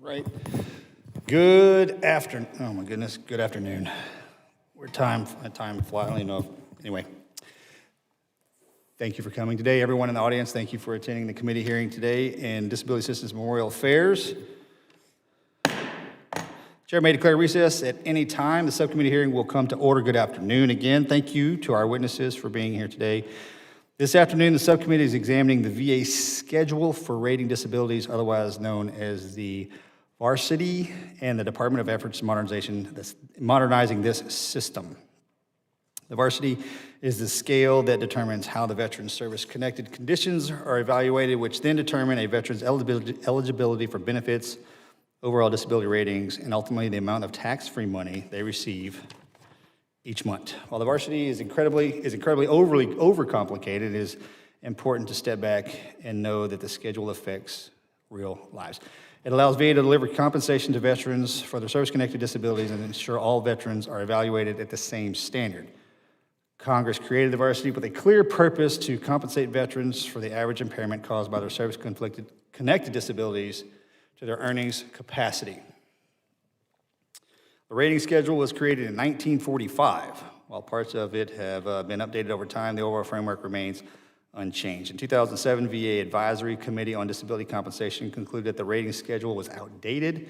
Right. Good afternoon. Oh my goodness. Good afternoon. We're time fly. I don't even know. Anyway. Thank you for coming today, everyone in the audience. Thank you for attending the committee hearing today in Disability Assistance Memorial Affairs. Chair may declare recess at any time. The subcommittee hearing will come to order. Good afternoon again. Thank you to our witnesses for being here today. This afternoon, the subcommittee is examining the VA schedule for rating disabilities, otherwise known as the Varsity, and the Department of Efforts modernizing this system. The Varsity is the scale that determines how the veteran's service-connected conditions are evaluated, which then determine a veteran's eligibility for benefits, overall disability ratings, and ultimately the amount of tax-free money they receive each month. While the Varsity is incredibly overcomplicated, it is important to step back and know that the schedule affects real lives. It allows VA to deliver compensation to veterans for their service-connected disabilities and ensure all veterans are evaluated at the same standard. Congress created the Varsity with a clear purpose to compensate veterans for the average impairment caused by their service-connected disabilities to their earnings capacity. The rating schedule was created in 1945. While parts of it have been updated over time, the overall framework remains unchanged. In 2007, VA Advisory Committee on Disability Compensation concluded that the rating schedule was outdated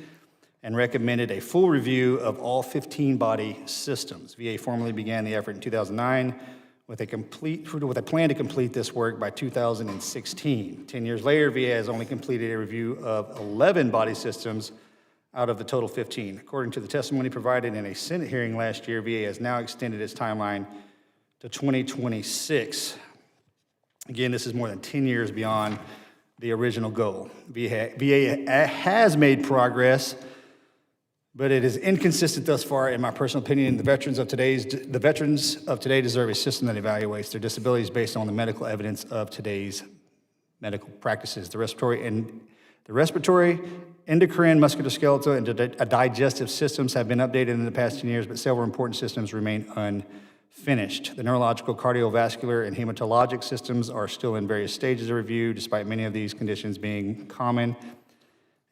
and recommended a full review of all 15 body systems. VA formally began the effort in 2009 with a plan to complete this work by 2016. 10 years later, VA has only completed a review of 11 body systems out of the total 15. According to the testimony provided in a Senate hearing last year, VA has now extended its timeline to 2026. Again, this is more than 10 years beyond the original goal. VA has made progress, but it is inconsistent thus far, in my personal opinion. The veterans of today deserve a system that evaluates their disabilities based on the medical evidence of today's medical practices. The respiratory, endocrine, musculoskeletal, and digestive systems have been updated in the past 10 years, but several important systems remain unfinished. The neurological, cardiovascular, and hematologic systems are still in various stages of review, despite many of these conditions being common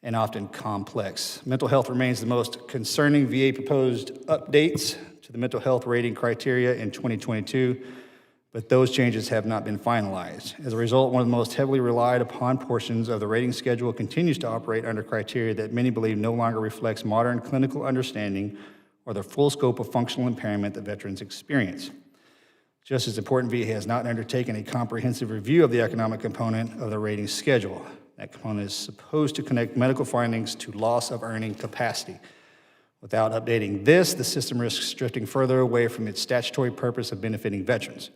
and often complex. Mental health remains the most concerning. VA proposed updates to the mental health rating criteria in 2022, but those changes have not been finalized. As a result, one of the most heavily relied upon portions of the rating schedule continues to operate under criteria that many believe no longer reflects modern clinical understanding or the full scope of functional impairment that veterans experience. Just as important, VA has not undertaken a comprehensive review of the economic component of the rating schedule. That component is supposed to connect medical findings to loss of earning capacity. Without updating this, the system risks drifting further away from its statutory purpose of benefiting veterans.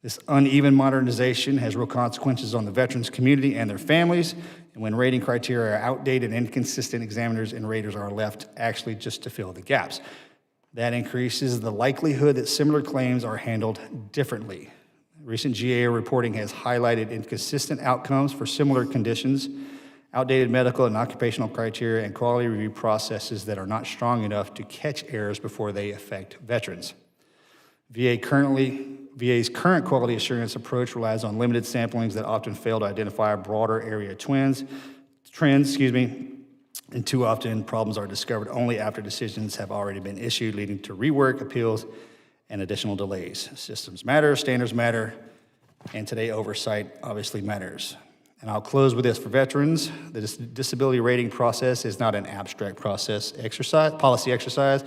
This uneven modernization has real consequences on the veterans community and their families, and when rating criteria are outdated and inconsistent, examiners and raters are left actually just to fill the gaps. That increases the likelihood that similar claims are handled differently. Recent GAO reporting has highlighted inconsistent outcomes for similar conditions, outdated medical and occupational criteria, and quality review processes that are not strong enough to catch errors before they affect veterans. VA's current quality assurance approach relies on limited samplings that often fail to identify broader area trends, and too often problems are discovered only after decisions have already been issued, leading to rework, appeals, and additional delays. Systems matter, standards matter, and today oversight obviously matters. And I'll close with this. For veterans, the disability rating process is not an abstract policy exercise.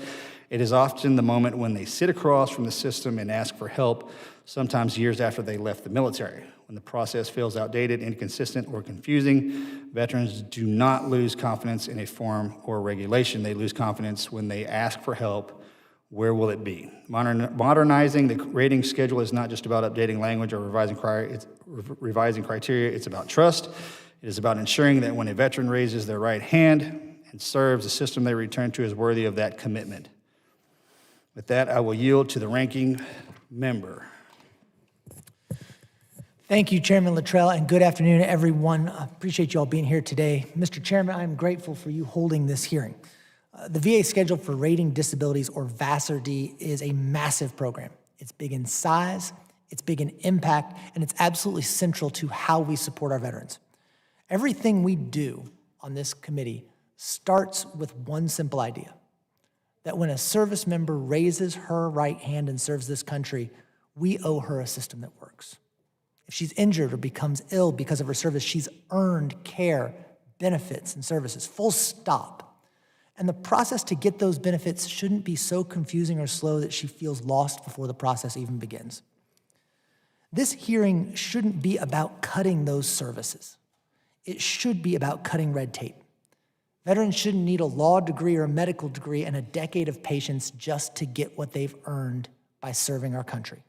It is often the moment when they sit across from the system and ask for help, sometimes years after they left the military. When the process feels outdated, inconsistent, or confusing, veterans do not lose confidence in a form or regulation. They lose confidence when they ask for help. Where will it be? Modernizing the rating schedule is not just about updating language or revising criteria. It's about trust. It is about ensuring that when a veteran raises their right hand and serves, the system they return to is worthy of that commitment. With that, I will yield to the ranking member. Thank you, Chairman Luttrell, and good afternoon, everyone. I appreciate you all being here today. Mr. Chairman, I'm grateful for you holding this hearing. The VA Schedule for Rating Disabilities, or VASRD, is a massive program. It's big in size, it's big in impact, and it's absolutely central to how we support our veterans. Everything we do on this committee starts with one simple idea, that when a service member raises her right hand and serves this country, we owe her a system that works. If she's injured or becomes ill because of her service, she's earned care, benefits, and services, full stop. And the process to get those benefits shouldn't be so confusing or slow that she feels lost before the process even begins. This hearing shouldn't be about cutting those services. It should be about cutting red tape. Veterans shouldn't need a law degree or a medical degree and a decade of patience just to get what they've earned by serving our country.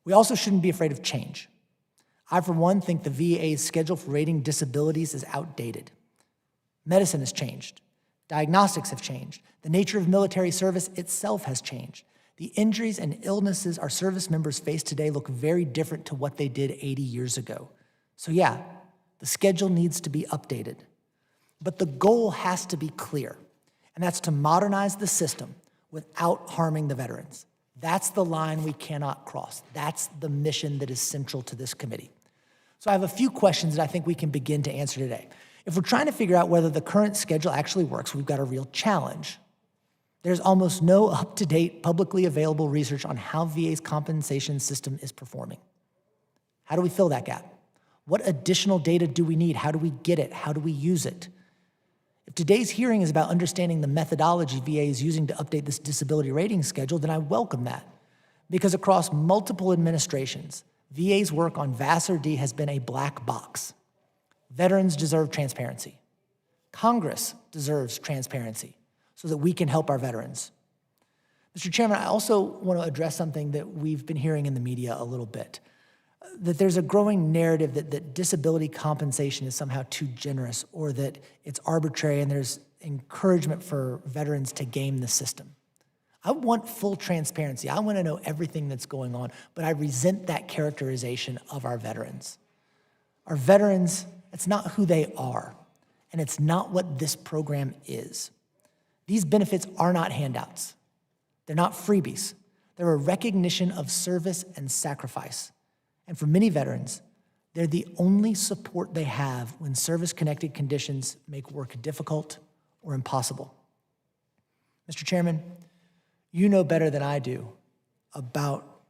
We also shouldn't be afraid of change. I, for one, think the VA's schedule for rating disabilities is outdated. Medicine has changed. Diagnostics have changed. The nature of military service itself has changed. The injuries and illnesses our service members face today look very different to what they did 80 years ago. So yeah, the schedule needs to be updated. But the goal has to be clear, and that's to modernize the system without harming the veterans. That's the line we cannot cross. That's the mission that is central to this committee. So I have a few questions that I think we can begin to answer today. If we're trying to figure out whether the current schedule actually works, we've got a real challenge. There's almost no up-to-date, publicly available research on how VA's compensation system is performing. How do we fill that gap? What additional data do we need? How do we get it? How do we use it? If today's hearing is about understanding the methodology VA is using to update this disability rating schedule, then I welcome that. Because across multiple administrations, VA's work on VASR-D has been a black box. Veterans deserve transparency. Congress deserves transparency so that we can help our veterans. Mr. Chairman, I also want to address something that we've been hearing in the media a little bit, that there's a growing narrative that disability compensation is somehow too generous or that it's arbitrary and there's encouragement for veterans to game the system. I want full transparency. I want to know everything that's going on, but I resent that characterization of our veterans. Our veterans, it's not who they are, and it's not what this program is. These benefits are not handouts. They're not freebies. They're a recognition of service and sacrifice. And for many veterans, they're the only support they have when service-connected conditions make work difficult or impossible. Mr. Chairman, you know better than I do about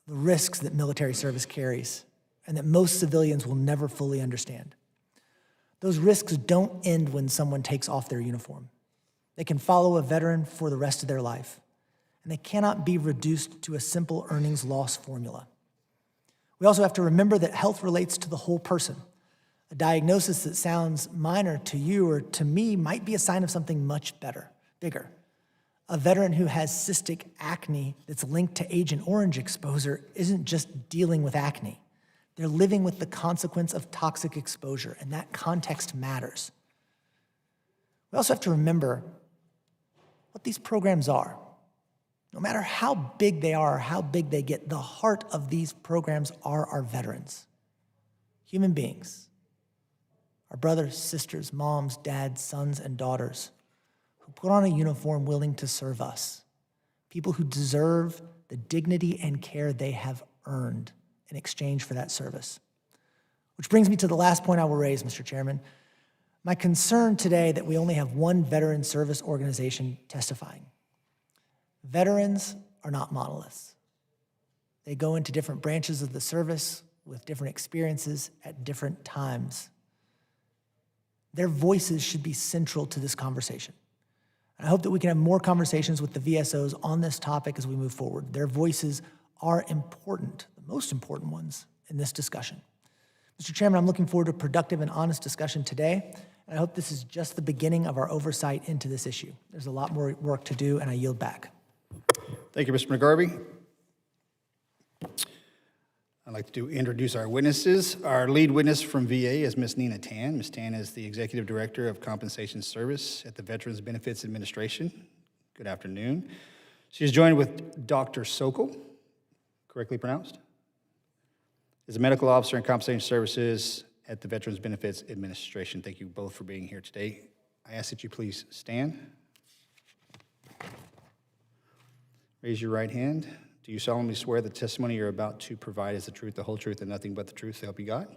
the risks that military service carries and that most civilians will never fully understand. Those risks don't end when someone takes off their uniform. They can follow a veteran for the rest of their life, and they cannot be reduced to a simple earnings loss formula. We also have to remember that health relates to the whole person. A diagnosis that sounds minor to you or to me might be a sign of something much bigger. A veteran who has cystic acne that's linked to Agent Orange exposure isn't just dealing with acne. They're living with the consequence of toxic exposure, and that context matters. We also have to remember what these programs are. No matter how big they are or how big they get, the heart of these programs are our veterans. Human beings, our brothers, sisters, moms, dads, sons, and daughters who put on a uniform willing to serve us. People who deserve the dignity and care they have earned in exchange for that service. Which brings me to the last point I will raise, Mr. Chairman. My concern today that we only have one veteran service organization testifying. Veterans are not monoliths. They go into different branches of the service with different experiences at different times. Their voices should be central to this conversation. And I hope that we can have more conversations with the VSOs on this topic as we move forward. Their voices are important, the most important ones in this discussion. Mr. Chairman, I'm looking forward to a productive and honest discussion today, and I hope this is just the beginning of our oversight into this issue. There's a lot more work to do, and I yield back. Thank you, Mr. McGarvey. I'd like to introduce our witnesses. Our lead witness from VA is Ms. Nina Tan. Ms. Tan is the Executive Director of Compensation Service at the Veterans Benefits Administration. Good afternoon. She is joined with Dr. Sokol, correctly pronounced, is a medical officer in Compensation Services at the Veterans Benefits Administration. Thank you both for being here today. I ask that you please stand. Raise your right hand. Do you solemnly swear the testimony you're about to provide is the truth, the whole truth, and nothing but the truth, so help you God?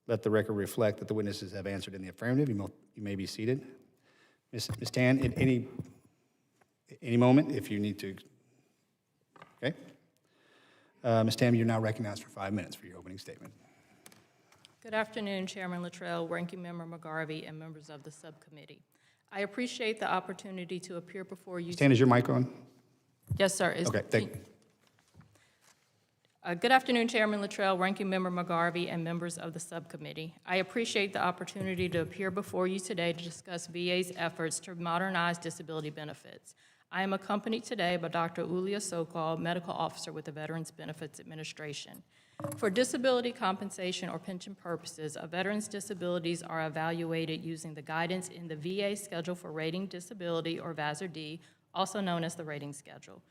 Let the record reflect that the witnesses have answered in the affirmative. You may be seated. Ms. Tan, at any moment, if you need to. Okay. Ms. Tam, you're now recognized for 5 minutes for your opening statement. Good afternoon, Chairman Luttrell, Ranking Member McGarvey, and members of the subcommittee. I appreciate the opportunity to appear before you. Ms. Tan, is your mic on? Yes, sir. Okay, thank you. Good afternoon, Chairman Luttrell, Ranking Member McGarvey, and members of the subcommittee. I appreciate the opportunity to appear before you today to discuss VA's efforts to modernize disability benefits. I am accompanied today by Dr. Ulia Sokol, Medical Officer with the Veterans Benefits Administration. For disability compensation or pension purposes, a veteran's disabilities are evaluated using the guidance in the VA Schedule for Rating Disability, or VASR-D, also known as the rating schedule.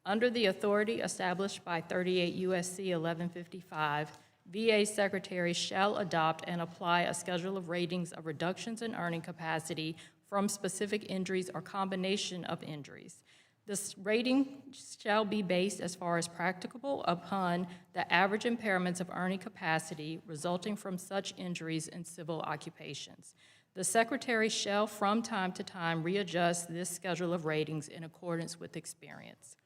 Under the authority established by 38 U.S.C. 1155, VA secretaries shall adopt and apply a schedule of ratings of reductions in earning capacity from specific injuries or combination of injuries. This rating shall be based, as far as practicable, upon the average impairments of earning capacity resulting from such injuries in civil occupations. The Secretary shall, from time to time, readjust this schedule of ratings in accordance with experience.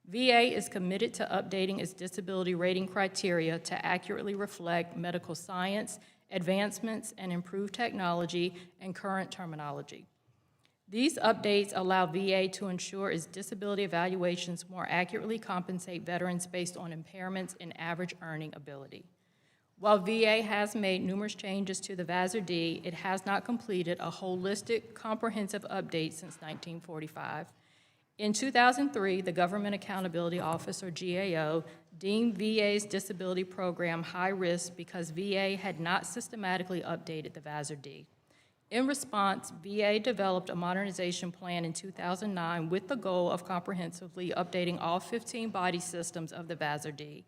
VA is committed to updating its disability rating criteria to accurately reflect medical science, advancements, and improved technology and current terminology. These updates allow VA to ensure its disability evaluations more accurately compensate veterans based on impairments in average earning ability. While VA has made numerous changes to the VASR-D, it has not completed a holistic, comprehensive update since 1945. In 2003, the Government Accountability Office, or GAO, deemed VA's disability program high risk because VA had not systematically updated the VASR-D. In response, VA developed a modernization plan in 2009 with the goal of comprehensively updating all 15 body systems of the VASR-D.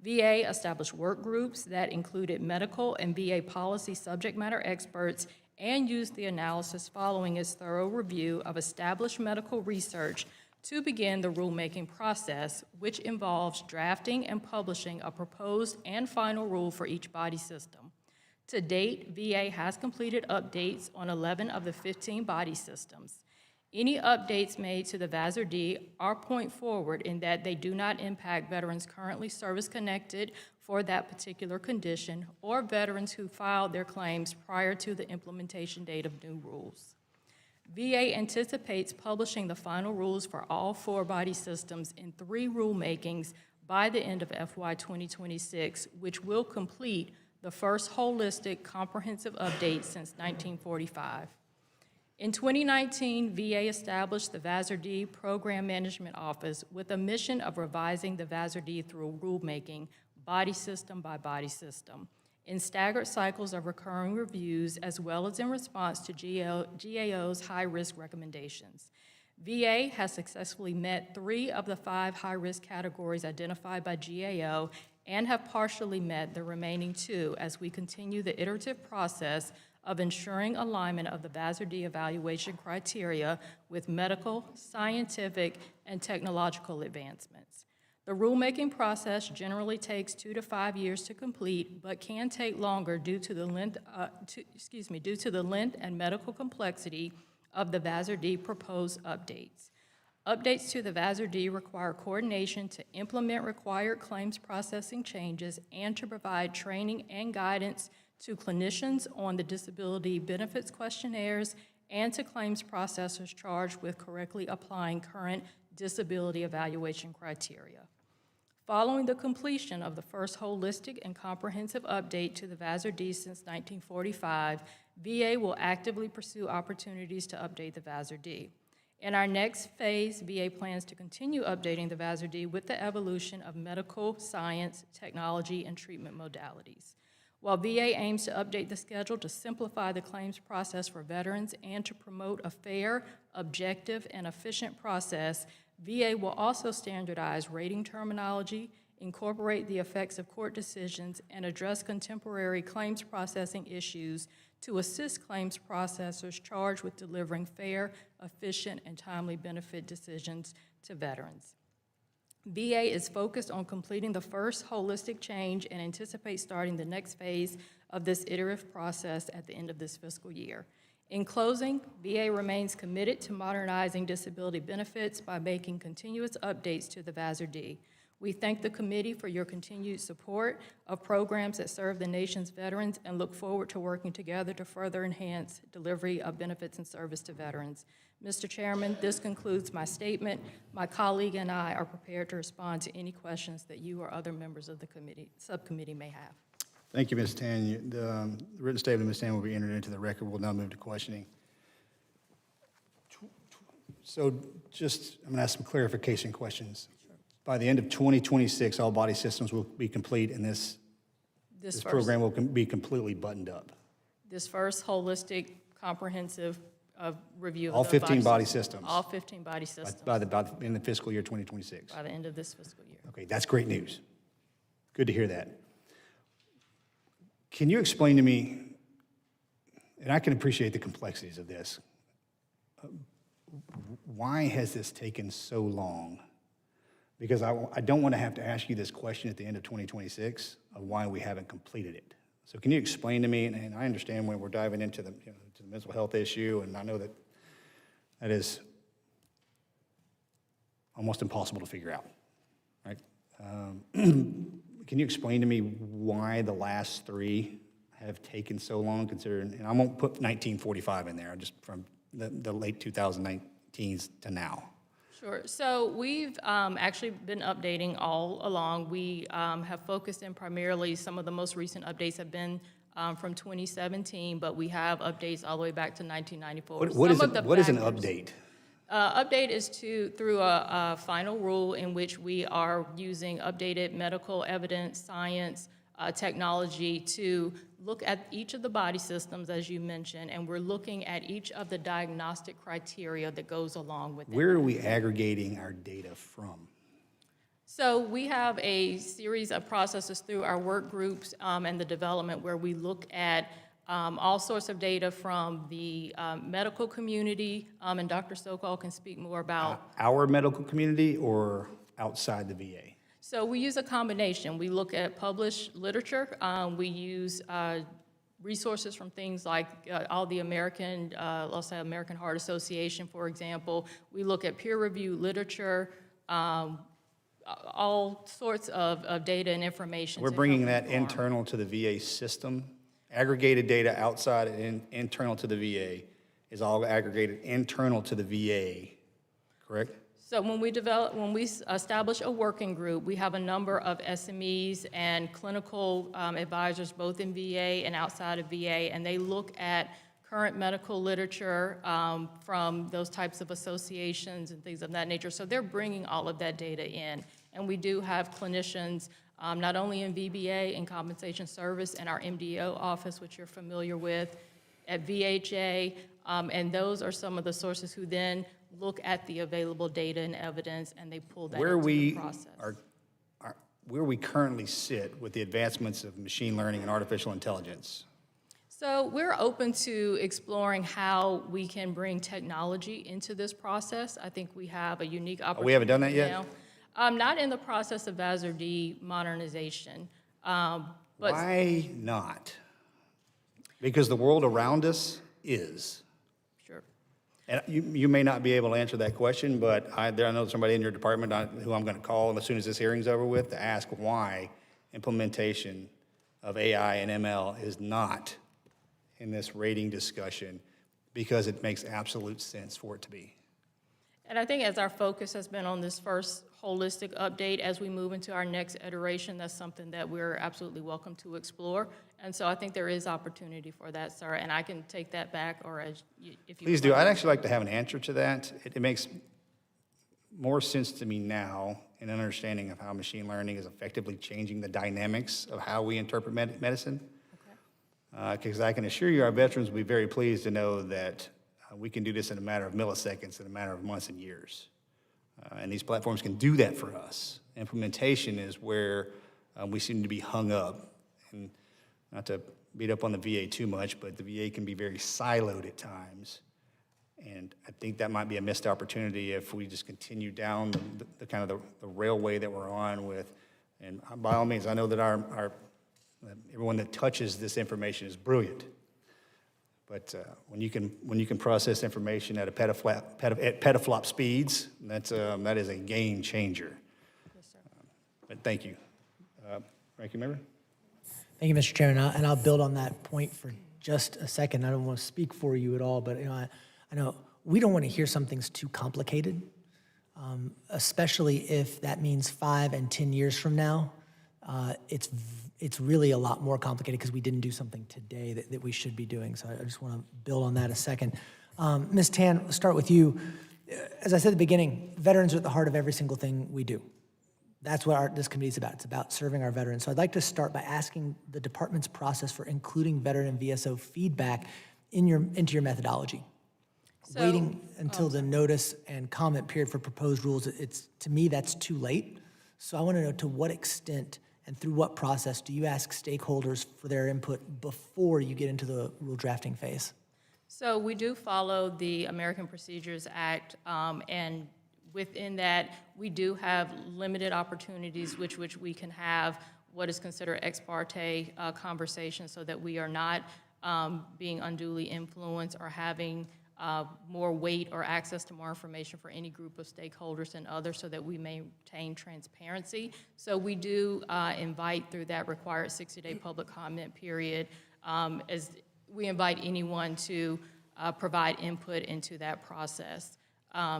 VA established work groups that included medical and VA policy subject matter experts and used the analysis following its thorough review of established medical research to begin the rulemaking process, which involves drafting and publishing a proposed and final rule for each body system. To date, VA has completed updates on 11 of the 15 body systems. Any updates made to the VASR-D are point forward in that they do not impact veterans currently service-connected for that particular condition or veterans who filed their claims prior to the implementation date of new rules. VA anticipates publishing the final rules for all 4 body systems in 3 rulemakings by the end of FY 2026, which will complete the first holistic, comprehensive update since 1945. In 2019, VA established the VASR-D Program Management Office with a mission of revising the VASR-D through rulemaking, body system by body system, in staggered cycles of recurring reviews, as well as in response to GAO's high-risk recommendations. VA has successfully met 3 of the 5 high-risk categories identified by GAO and have partially met the remaining 2 as we continue the iterative process of ensuring alignment of the VASR-D evaluation criteria with medical, scientific, and technological advancements. The rulemaking process generally takes 2 to 5 years to complete, but can take longer due to the length and medical complexity of the VASR-D proposed updates. Updates to the VASR-D require coordination to implement required claims processing changes and to provide training and guidance to clinicians on the disability benefits questionnaires and to claims processors charged with correctly applying current disability evaluation criteria. Following the completion of the first holistic and comprehensive update to the VASR-D since 1945, VA will actively pursue opportunities to update the VASR-D. In our next phase, VA plans to continue updating the VASR-D with the evolution of medical, science, technology, and treatment modalities. While VA aims to update the schedule to simplify the claims process for veterans and to promote a fair, objective, and efficient process, VA will also standardize rating terminology, incorporate the effects of court decisions, and address contemporary claims processing issues to assist claims processors charged with delivering fair, efficient, and timely benefit decisions to veterans. VA is focused on completing the first holistic change and anticipates starting the next phase of this iterative process at the end of this fiscal year. In closing, VA remains committed to modernizing disability benefits by making continuous updates to the VASR-D. We thank the committee for your continued support of programs that serve the nation's veterans and look forward to working together to further enhance delivery of benefits and service to veterans. Mr. Chairman, this concludes my statement. My colleague and I are prepared to respond to any questions that you or other members of the subcommittee may have. Thank you, Ms. Tan. The written statement of Ms. Tan will be entered into the record. We'll now move to questioning. So just, I'm going to ask some clarification questions. By the end of 2026, all body systems will be complete, and this program will be completely buttoned up. This first holistic, comprehensive review of All the 15 body systems. All 15 body systems. By in the fiscal year 2026. By the end of this fiscal year. Okay, that's great news. Good to hear that. Can you explain to me, and I can appreciate the complexities of this, why has this taken so long? Because I don't want to have to ask you this question at the end of 2026 of why we haven't completed it. So can you explain to me, and I understand when we're diving into the, to the mental health issue, and I know that that is almost impossible to figure out, right? Can you explain to me why the last three have taken so long, considering, and I won't put 1945 in there, just from the late 2019s to now. Sure. So we've actually been updating all along. We have focused in primarily, some of the most recent updates have been from 2017, but we have updates all the way back to 1994. What is an update? Update is through a final rule in which we are using updated medical evidence, science, technology to look at each of the body systems, as you mentioned, and we're looking at each of the diagnostic criteria that goes along with it. Where are we aggregating our data from? So we have a series of processes through our work groups and the development where we look at all sorts of data from the medical community, and Dr. Sokol can speak more about. Our medical community or outside the VA? So we use a combination. We look at published literature. We use resources from things like all the American, let's say American Heart Association, for example. We look at peer-reviewed literature, all sorts of data and information. We're bringing that internal to the VA system. Aggregated data outside and internal to the VA is all aggregated internal to the VA, correct? So when we establish a working group, we have a number of SMEs and clinical advisors, both in VA and outside of VA, and they look at current medical literature from those types of associations and things of that nature. So they're bringing all of that data in. And we do have clinicians, not only in VBA and compensation service and our MDO office, which you're familiar with, at VHA, and those are some of the sources who then look at the available data and evidence, and they pull that into the process. Where we currently sit with the advancements of machine learning and artificial intelligence. So we're open to exploring how we can bring technology into this process. I think we have a unique opportunity. We haven't done that yet? Not in the process of VASR-D modernization. But why not? Because the world around us is. Sure. And you may not be able to answer that question, but I know somebody in your department who I'm going to call as soon as this hearing's over with to ask why implementation of AI and ML is not in this rating discussion, because it makes absolute sense for it to be. And I think as our focus has been on this first holistic update, as we move into our next iteration, that's something that we're absolutely welcome to explore. And so I think there is opportunity for that, sir, and I can take that back, or if you please do. I'd actually like to have an answer to that. It makes more sense to me now in an understanding of how machine learning is effectively changing the dynamics of how we interpret medicine. Because I can assure you our veterans will be very pleased to know that we can do this in a matter of milliseconds, in a matter of months and years. And these platforms can do that for us. Implementation is where we seem to be hung up. And not to beat up on the VA too much, but the VA can be very siloed at times. And I think that might be a missed opportunity if we just continue down the kind of the railway that we're on with. And by all means, I know that everyone that touches this information is brilliant. But when you can process information at petaflop speeds, that is a game changer. Yes, sir. But thank you. Ranking Member? Thank you, Mr. Chairman, and I'll build on that point for just a second. I don't want to speak for you at all, but I know we don't want to hear something's too complicated, especially if that means 5 and 10 years from now. It's really a lot more complicated because we didn't do something today that we should be doing. So I just want to build on that a second. Ms. Tan, let's start with you. As I said at the beginning, veterans are at the heart of every single thing we do. That's what this committee is about. It's about serving our veterans. So I'd like to start by asking the department's process for including veteran and VSO feedback into your methodology. So- Waiting until the notice and comment period for proposed rules, to me, that's too late. So I want to know, to what extent and through what process do you ask stakeholders for their input before you get into the rule drafting phase? So we do follow the American Procedures Act, and within that, we do have limited opportunities which we can have what is considered ex parte conversation, so that we are not being unduly influenced or having more weight or access to more information for any group of stakeholders than others, so that we maintain transparency. So we do invite, through that required 60-day public comment period, as we invite anyone to provide input into that process.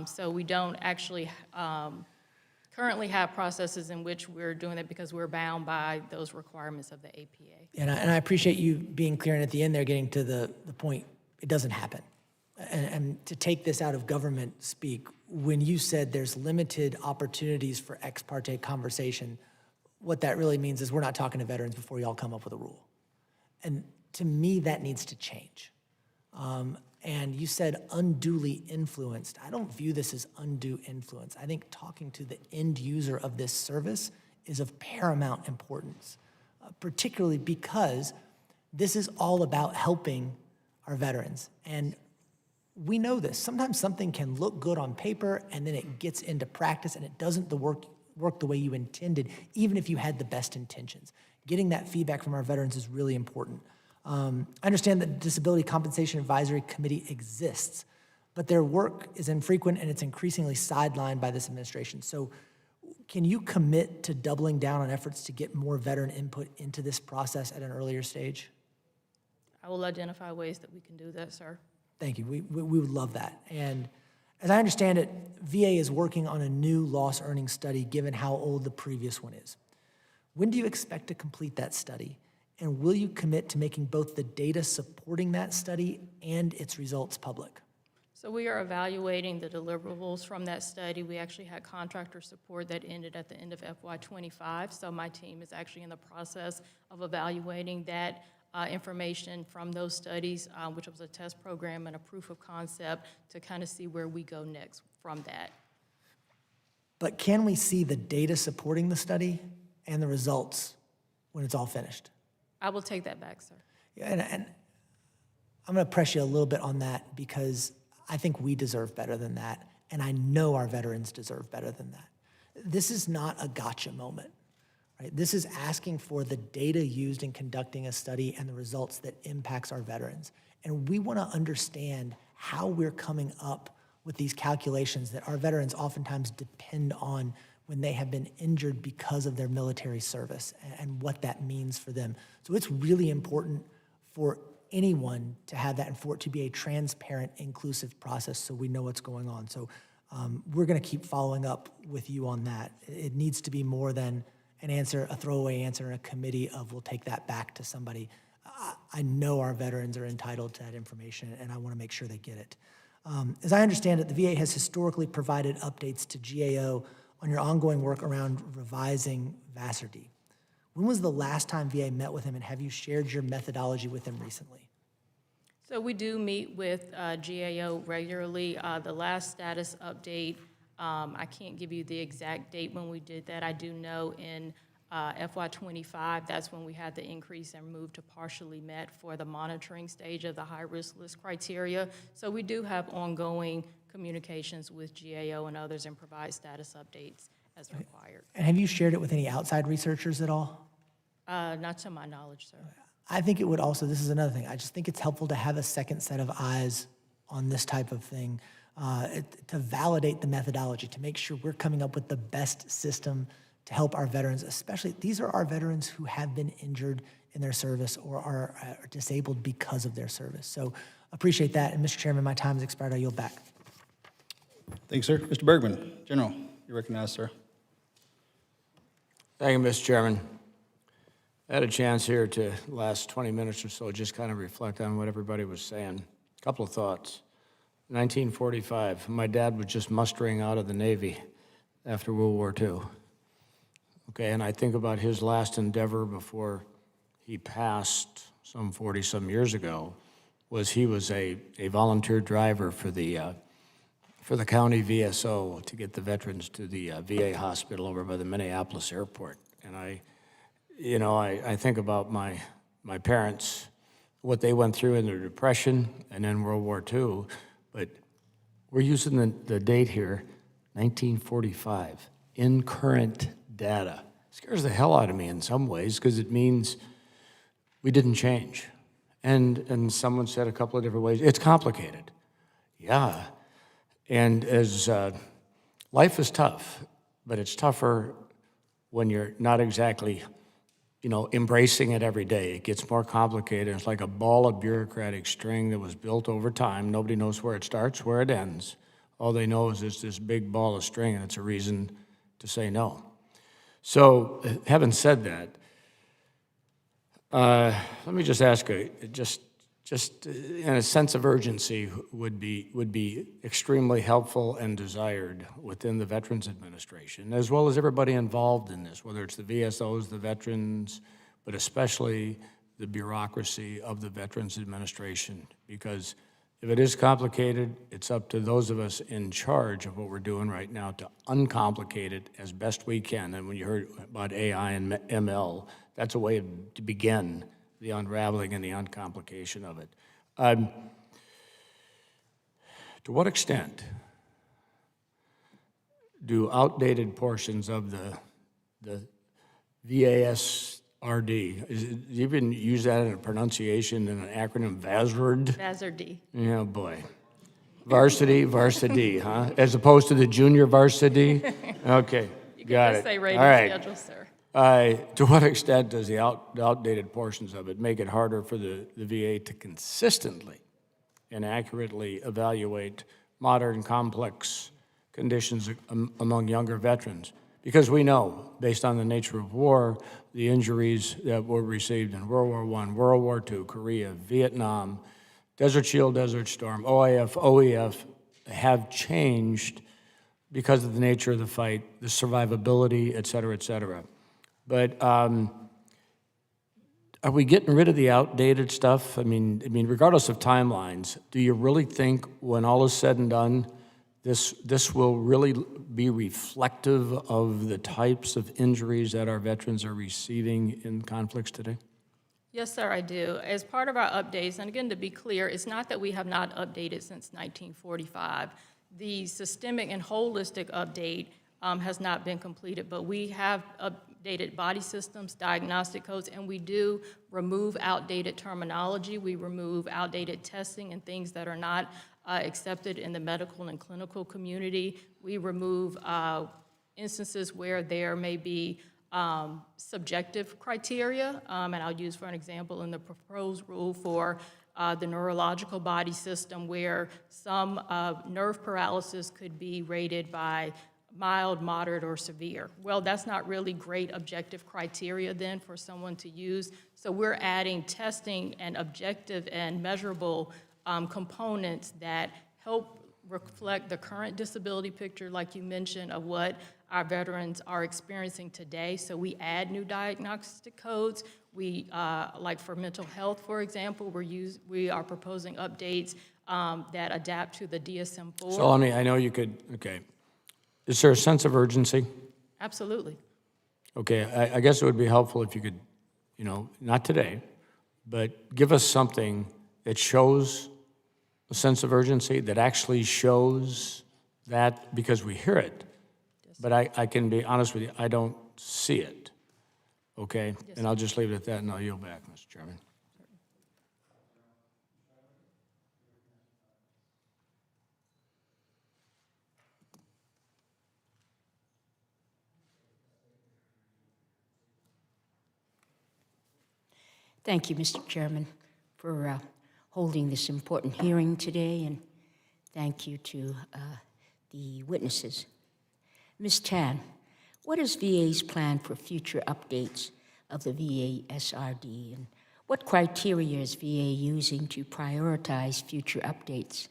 So we don't actually currently have processes in which we're doing that because we're bound by those requirements of the APA. And I appreciate you being clear, and at the end there getting to the point, it doesn't happen. And to take this out of government speak, when you said there's limited opportunities for ex parte conversation, what that really means is we're not talking to veterans before y'all come up with a rule. And to me, that needs to change. And you said unduly influenced. I don't view this as undue influence. I think talking to the end user of this service is of paramount importance, particularly because this is all about helping our veterans. And we know this. Sometimes something can look good on paper and then it gets into practice and it doesn't work the way you intended, even if you had the best intentions. Getting that feedback from our veterans is really important. I understand that the Disability Compensation Advisory Committee exists, but their work is infrequent and it's increasingly sidelined by this administration. So can you commit to doubling down on efforts to get more veteran input into this process at an earlier stage? I will identify ways that we can do that, sir. Thank you. We would love that. And as I understand it, VA is working on a new loss earnings study given how old the previous one is. When do you expect to complete that study? And will you commit to making both the data supporting that study and its results public? So we are evaluating the deliverables from that study. We actually had contractor support that ended at the end of FY25. So my team is actually in the process of evaluating that information from those studies, which was a test program and a proof of concept, to kind of see where we go next from that. But can we see the data supporting the study and the results when it's all finished? I will take that back, sir. Yeah, and I'm going to press you a little bit on that because I think we deserve better than that, and I know our veterans deserve better than that. This is not a gotcha moment, right? This is asking for the data used in conducting a study and the results that impacts our veterans. And we want to understand how we're coming up with these calculations that our veterans oftentimes depend on when they have been injured because of their military service and what that means for them. So it's really important for anyone to have that and for it to be a transparent, inclusive process so we know what's going on. So we're going to keep following up with you on that. It needs to be more than an answer, a throwaway answer in a committee of we'll take that back to somebody. I know our veterans are entitled to that information and I want to make sure they get it. As I understand it, the VA has historically provided updates to GAO on your ongoing work around revising VASRD. When was the last time VA met with him, and have you shared your methodology with him recently? So we do meet with GAO regularly. The last status update, I can't give you the exact date when we did that. I do know in FY25, that's when we had the increase and move to partially met for the monitoring stage of the high-risk list criteria. So we do have ongoing communications with GAO and others and provide status updates as required. And have you shared it with any outside researchers at all? Not to my knowledge, sir. I think it would also, this is another thing, I just think it's helpful to have a second set of eyes on this type of thing, to validate the methodology, to make sure we're coming up with the best system to help our veterans, especially, these are our veterans who have been injured in their service or are disabled because of their service. So appreciate that. And Mr. Chairman, my time has expired. I yield back. Thanks, sir. Mr. Bergman, General, you're recognized, sir. Thank you, Mr. Chairman. I had a chance here to last 20 minutes or so just kind of reflect on what everybody was saying. A couple of thoughts. 1945, my dad was just mustering out of the Navy after World War II. Okay, and I think about his last endeavor before he passed some 40-some years ago was he was a volunteer driver for the county VSO to get the veterans to the VA hospital over by the Minneapolis airport. And I think about my parents, what they went through in their Depression and then World War II, but we're using the date here, 1945, in current data. Scares the hell out of me in some ways because it means we didn't change. And someone said a couple of different ways, it's complicated. Yeah, and as life is tough, but it's tougher when you're not exactly embracing it every day. It gets more complicated. It's like a ball of bureaucratic string that was built over time. Nobody knows where it starts, where it ends. All they know is it's this big ball of string, and it's a reason to say no. So, having said that, let me just ask, just in a sense of urgency would be extremely helpful and desired within the Veterans Administration, as well as everybody involved in this, whether it's the VSOs, the veterans, but especially the bureaucracy of the Veterans Administration. Because if it is complicated, it's up to those of us in charge of what we're doing right now to uncomplicate it as best we can. And when you heard about AI and ML, that's a way to begin the unraveling and the uncomplication of it. To what extent do outdated portions of the VASRD, do you even use that in a pronunciation in an acronym, VASRD? VASRD. Yeah, boy. Varsity, huh? As opposed to the junior varsity? Okay, You got can it. just say rating All right. schedule, sir. To what extent does the outdated portions of it make it harder for the VA to consistently and accurately evaluate modern, complex conditions among younger veterans? Because we know, based on the nature of war, the injuries that were received in World War I, World War II, Korea, Vietnam, Desert Shield, Desert Storm, OAF, OEF, have changed because of the nature of the fight, the survivability, et cetera, et cetera. But are we getting rid of the outdated stuff? I mean, regardless of timelines, do you really think when all is said and done, this will really be reflective of the types of injuries that our veterans are receiving in conflicts today? Yes, sir, I do. As part of our updates, and again, to be clear, it's not that we have not updated since 1945. The systemic and holistic update has not been completed, but we have updated body systems, diagnostic codes, and we do remove outdated terminology. We remove outdated testing and things that are not accepted in the medical and clinical community. We remove instances where there may be subjective criteria, and I'll use for an example in the proposed rule for the neurological body system where some nerve paralysis could be rated by mild, moderate, or severe. Well, that's not really great objective criteria then for someone to use. So we're adding testing and objective and measurable components that help reflect the current disability picture, like you mentioned, of what our veterans are experiencing today. So we add new diagnostic codes. We, like for mental health, for example, we are proposing updates that adapt to the DSM-4. So I know you could, okay. Is there a sense of urgency? Absolutely. Okay, I guess it would be helpful if you could, you know, not today, but give us something that shows a sense of urgency, that actually shows that, because we hear it. But I can be honest with you, I don't see it. Okay? And I'll just leave it at that, and I'll yield back, Mr. Chairman. Thank you, Mr. Chairman, for holding this important hearing today, and thank you to the witnesses. Ms. Tan, what is VA's plan for future updates of the VA SRD, and what criteria is VA using to prioritize future updates?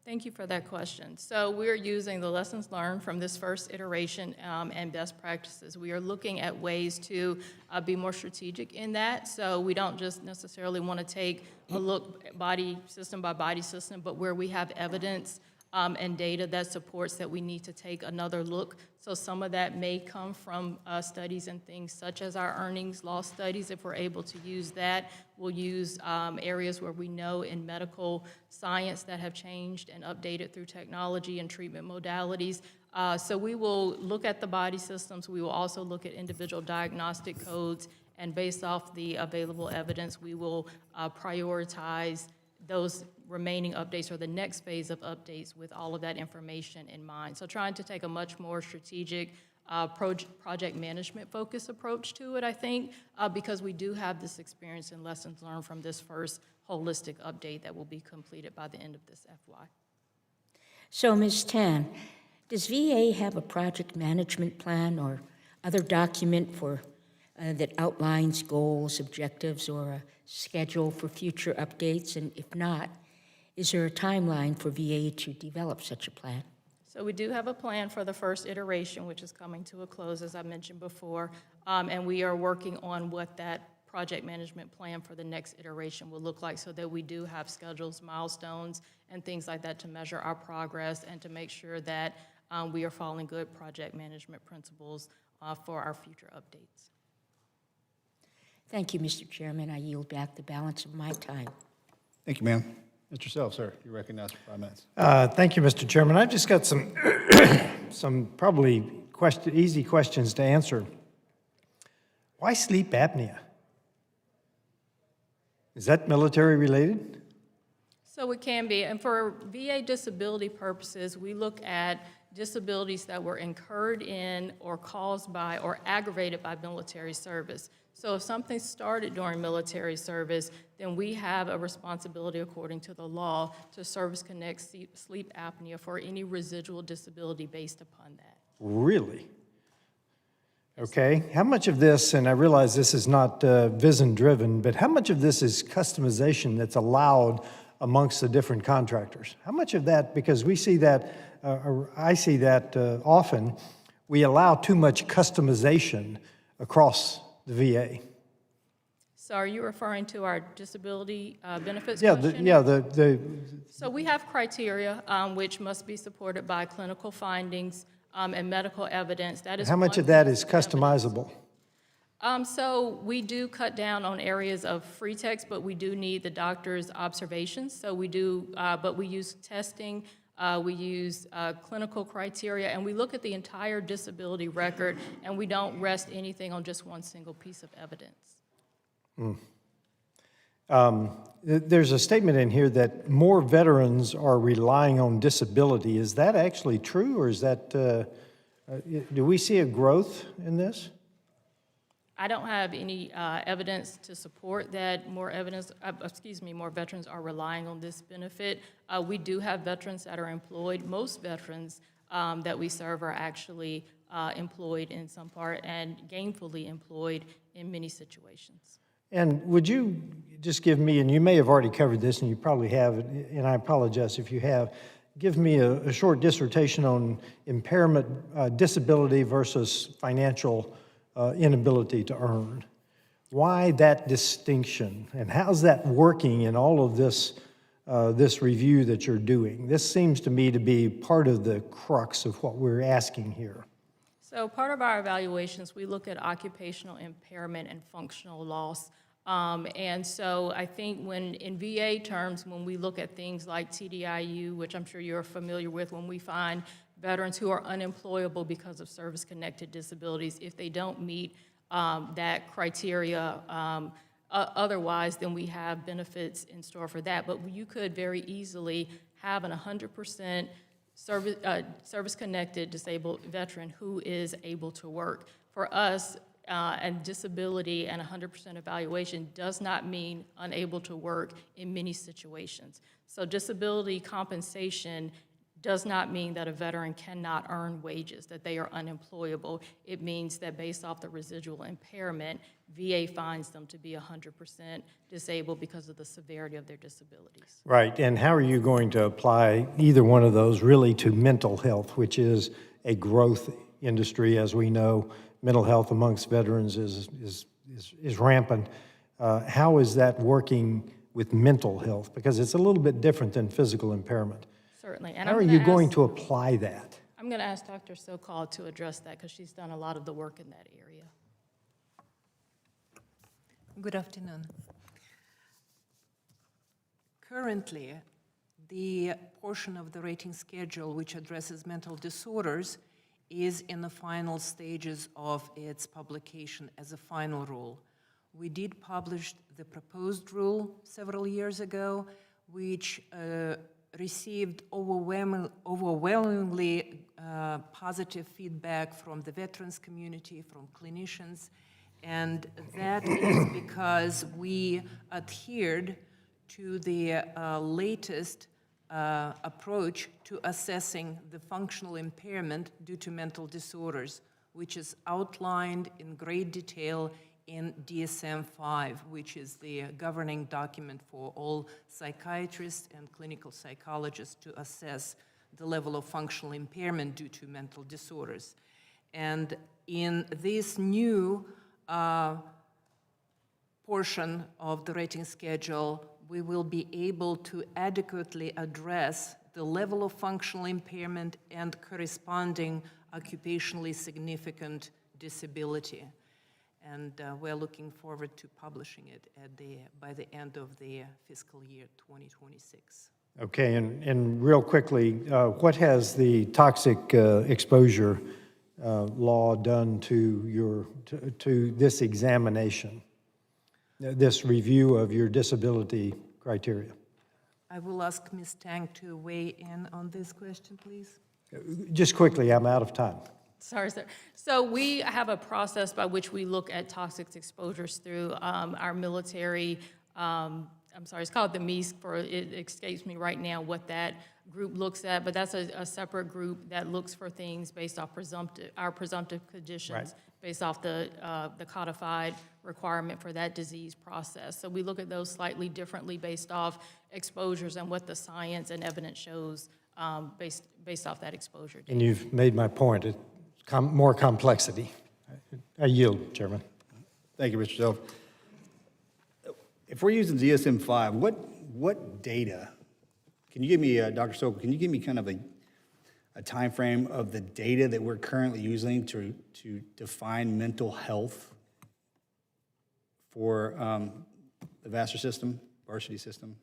Thank you for that question. So we're using the lessons learned from this first iteration and best practices. We are looking at ways to be more strategic in that. So we don't just necessarily want to take a look body system by body system, but where we have evidence and data that supports that we need to take another look. So some of that may come from studies and things such as our earnings loss studies. If we're able to use that, we'll use areas where we know in medical science that have changed and updated through technology and treatment modalities. So we will look at the body systems. We will also look at individual diagnostic codes, and based off the available evidence, we will prioritize those remaining updates or the next phase of updates with all of that information in mind. So trying to take a much more strategic project management focused approach to it, I think, because we do have this experience and lessons learned from this first holistic update that will be completed by the end of this FY. So, Ms. Tan, does VA have a project management plan or other document for that outlines goals, objectives, or a schedule for future updates? And if not, is there a timeline for VA to develop such a plan? So we do have a plan for the first iteration, which is coming to a close, as I mentioned before, and we are working on what that project management plan for the next iteration will look like, so that we do have schedules, milestones, and things like that to measure our progress and to make sure that we are following good project management principles for our future updates. Thank you, Mr. Chairman. I yield back the balance of my time. Thank you, ma'am. Mr. Self, sir, you're recognized for 5 minutes. Thank you, Mr. Chairman. I've just got some, some probably easy questions to answer. Why sleep apnea? Is that military related? So it can be, and for VA disability purposes, we look at disabilities that were incurred in or caused by or aggravated by military service. So if something started during military service, then we have a responsibility according to the law to service-connect sleep apnea for any residual disability based upon that. Really? Okay. How much of this, and I realize this is not VISN-driven, but how much of this is customization that's allowed amongst the different contractors? How much of that, because we see that, I see that often, we allow too much customization across the VA. So are you referring to our disability benefits Yeah, question? So we have criteria which must be supported by clinical findings and medical evidence. That is how much of that is customizable? So we do cut down on areas of free text, but we do need the doctor's observations. So we do, but we use testing, we use clinical criteria, and we look at the entire disability record, and we don't rest anything on just one single piece of evidence. There's a statement in here that more veterans are relying on disability. Is that actually true, or is that, do we see a growth in this? I don't have any evidence to support that more veterans are relying on this benefit. We do have veterans that are employed. Most veterans that we serve are actually employed in some part and gainfully employed in many situations. And would you just give me, and you may have already covered this, and you probably have, and I apologize if you have, give me a short dissertation on impairment, disability versus financial inability to earn. Why that distinction, and how's that working in all of this, this review that you're doing? This seems to me to be part of the crux of what we're asking here. So part of our evaluations, we look at occupational impairment and functional loss. And so I think when, in VA terms, when we look at things like TDIU, which I'm sure you're familiar with, when we find veterans who are unemployable because of service-connected disabilities, if they don't meet that criteria otherwise, then we have benefits in store for that. But you could very easily have an 100% service-connected disabled veteran who is able to work. For us, and disability and 100% evaluation does not mean unable to work in many situations. So disability compensation does not mean that a veteran cannot earn wages, that they are unemployable. It means that based off the residual impairment, VA finds them to be 100% disabled because of the severity of their disabilities. Right, and how are you going to apply either one of those really to mental health, which is a growth industry, as we know? Mental health amongst veterans is rampant. How is that working with mental health? Because it's a little bit different than physical impairment. Certainly. And How are you going to apply that? I'm going to ask Dr. Sokol to address that because she's done a lot of the work in that area. Good afternoon. Currently, the portion of the rating schedule which addresses mental disorders is in the final stages of its publication as a final rule. We did publish the proposed rule several years ago, which received overwhelmingly positive feedback from the veterans community, from clinicians, and that is because we adhered to the latest approach to assessing the functional impairment due to mental disorders, which is outlined in great detail in DSM-5, which is the governing document for all psychiatrists and clinical psychologists to assess the level of functional impairment due to mental disorders. And in this new portion of the rating schedule, we will be able to adequately address the level of functional impairment and corresponding occupationally significant disability. And we're looking forward to publishing it by the end of the fiscal year 2026. Okay, and real quickly, what has the toxic exposure law done to this examination, this review of your disability criteria? I will ask Ms. Tang to weigh in on this question, please. Just quickly, I'm out of time. Sorry, sir. So we have a process by which we look at toxic exposures through our military, I'm sorry, it's called the MEESC, it escapes me right now what that group looks at, but that's a separate group that looks for things based off our presumptive conditions, Right. based off the codified requirement for that disease process. So we look at those slightly differently based off exposures and what the science and evidence shows based off that exposure data. And you've made my point, it's more complexity. I yield, Chairman. Thank you, Mr. Self. If we're using DSM-5, what data, can you give me, Dr. Sokol, can you give me kind of a time frame of the data that we're currently using to define mental health for the Vassar system, varsity system?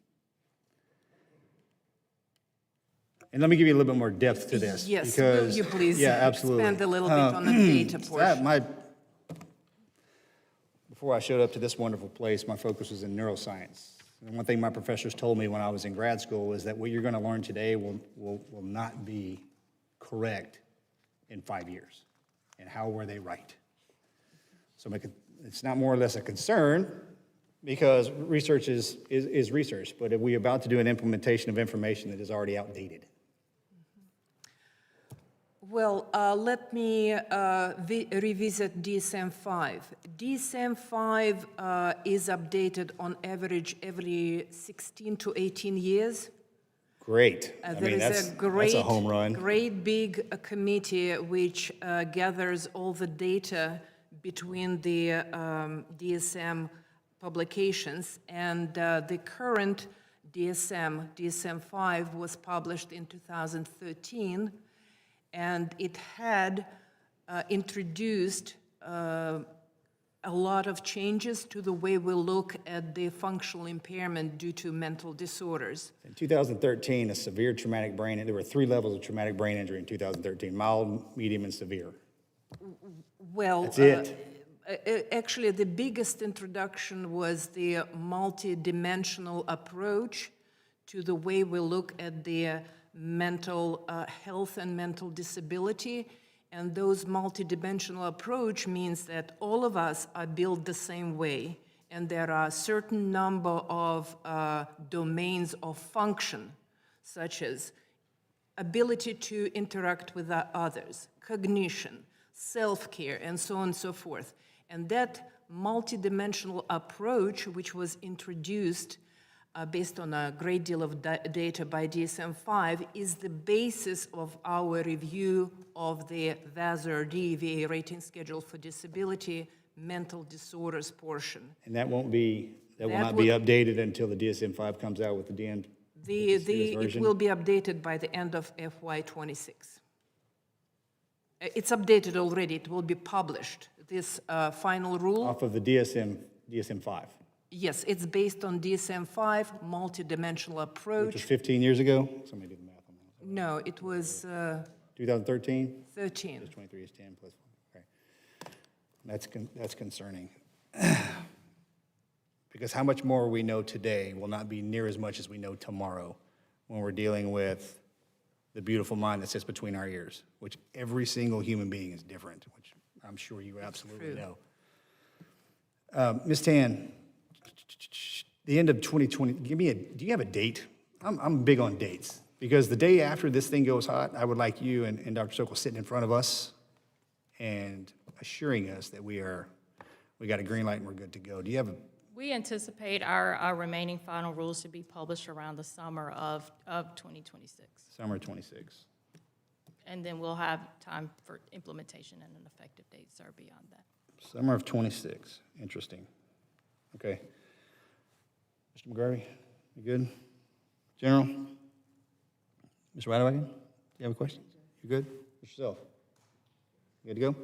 And let me give you a little bit more depth to this. Yes, because, will you please yeah, absolutely. expand a little bit on the data portion? Before I showed up to this wonderful place, my focus was in neuroscience. And one thing my professors told me when I was in grad school was that what you're going to learn today will not be correct in 5 years. And how were they right? So it's not more or less a concern because research is research, but if we're about to do an implementation of information that is already outdated. Well, let me revisit DSM-5. DSM-5 is updated on average every 16 to 18 years. Great. There is that's a home run. Great big committee which gathers all the data between the DSM publications, and the current DSM-5 was published in 2013, and it had introduced a lot of changes to the way we look at the functional impairment due to mental disorders. In 2013, a severe traumatic brain, there were 3 levels of traumatic brain injury in 2013, mild, medium, and severe. Well, That's it. Actually, the biggest introduction was the multidimensional approach to the way we look at the mental health and mental disability. And those multidimensional approach means that all of us are built the same way, and there are a certain number of domains of function, such as ability to interact with others, cognition, self-care, and so on and so forth. And that multidimensional approach, which was introduced based on a great deal of data by DSM-5, is the basis of our review of the VASR-D, VA Rating Schedule for Disability, mental disorders portion. And that will not be updated until the DSM-5 comes out with the DN. It will be updated by the end of FY26. It's updated already. It will be published. This final rule. Off of the DSM-5. Yes, it's based on DSM-5, multidimensional approach. Which was 15 years ago? Somebody did the math on that. No, it was 2013? 13. 23 is 10 plus 1. Okay. That's concerning. Because how much more we know today will not be near as much as we know tomorrow when we're dealing with the beautiful mind that sits between our ears, which every single human being is different, which I'm sure you absolutely know. Ms. Tan, the end of 2020, do you have a date? I'm big on dates, because the day after this thing goes hot, I would like you and Dr. Sokol sitting in front of us and assuring us that we got a green light and we're good to go. Do you have a... We anticipate our remaining final rules to be published around the summer of 2026. Summer 26. And then we'll have time for implementation and an effective date, sir, beyond that. Summer of 26. Interesting. Okay. Mr. McGarvey, you good? General? Mr. Reevaluating, you have a question? You good? Yourself? You good to go?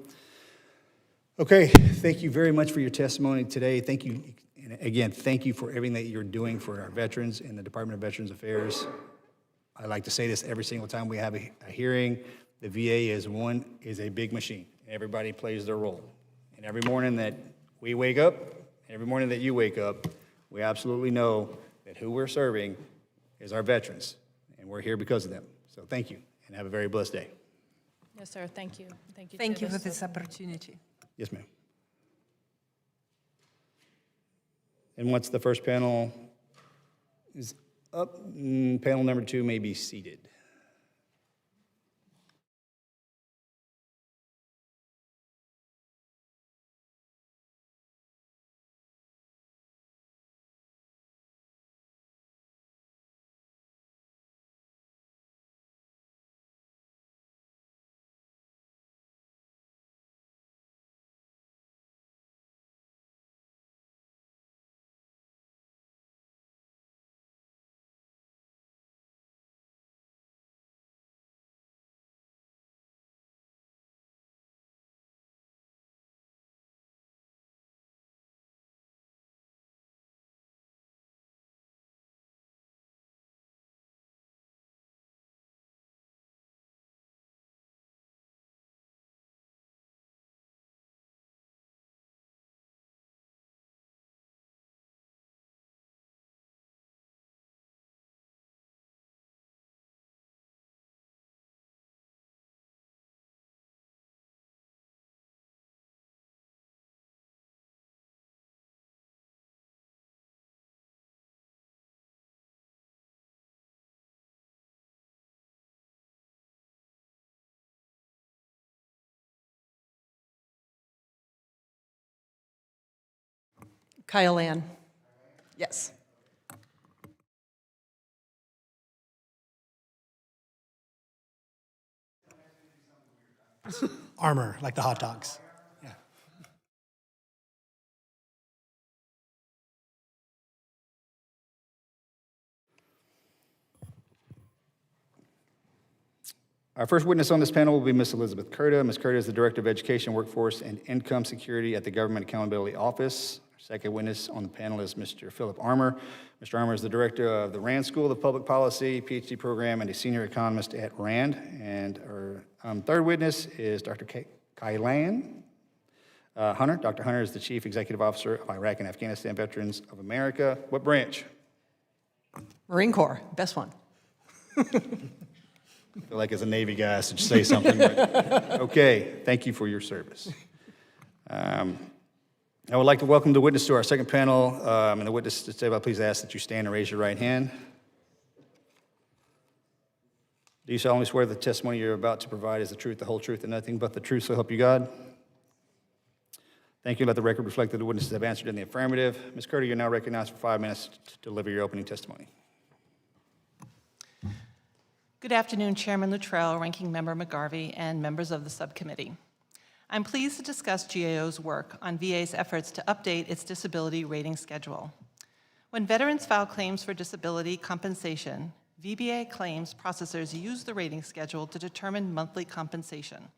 Okay, thank you very much for your testimony today. Thank you, and again, thank you for everything that you're doing for our veterans in the Department of Veterans Affairs. I like to say this every single time we have a hearing. The VA is a big machine. Everybody plays their role. And every morning that we wake up, every morning that you wake up, we absolutely know that who we're serving is our veterans, and we're here because of them. So thank you, and have a very blessed day. Yes, sir, thank you. Thank you. Thank you Chair for this Sokol. opportunity. Yes, ma'am. And once the first panel is up, panel number 2 may be seated. Kyle Ann. Yes. Armor, like the hot dogs. Yeah. Our first witness on this panel will be Ms. Elizabeth Curda. Ms. Curda is the Director of Education, Workforce, and Income Security at the Government Accountability Office. Our second witness on the panel is Mr. Philip Armour. Mr. Armour is the Director of the Rand School of Public Policy, PhD program, and a Senior Economist at Rand. And our third witness is Dr. Kailan Hunter. Dr. Hunter is the Chief Executive Officer of Iraq and Afghanistan Veterans of America. What branch? Marine Corps, best one. I feel like as a Navy guy, I should say something. But okay, thank you for your service. I would like to welcome the witness to our second panel. And the witness to say, please ask that you stand and raise your right hand. Do you solemnly swear that the testimony you're about to provide is the truth, the whole truth, and nothing but the truth, so help you God? Thank you. Let the record reflect that the witnesses have answered in the affirmative. Ms. Curda, you're now recognized for 5 minutes to deliver your opening testimony. Good afternoon, Chairman Luttrell, Ranking Member McGarvey, and members of the subcommittee. I'm pleased to discuss GAO's work on VA's efforts to update its disability rating schedule. When veterans file claims for disability compensation, VBA claims processors use the rating schedule to determine monthly compensation.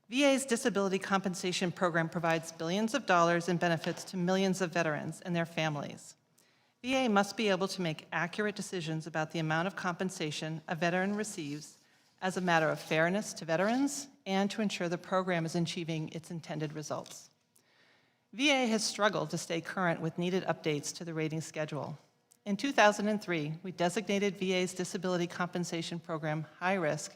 VA's disability compensation program provides billions of dollars in benefits to millions of veterans and their families. VA must be able to make accurate decisions about the amount of compensation a veteran receives as a matter of fairness to veterans and to ensure the program is achieving its intended results. VA has struggled to stay current with needed updates to the rating schedule. In 2003, we designated VA's disability compensation program high risk,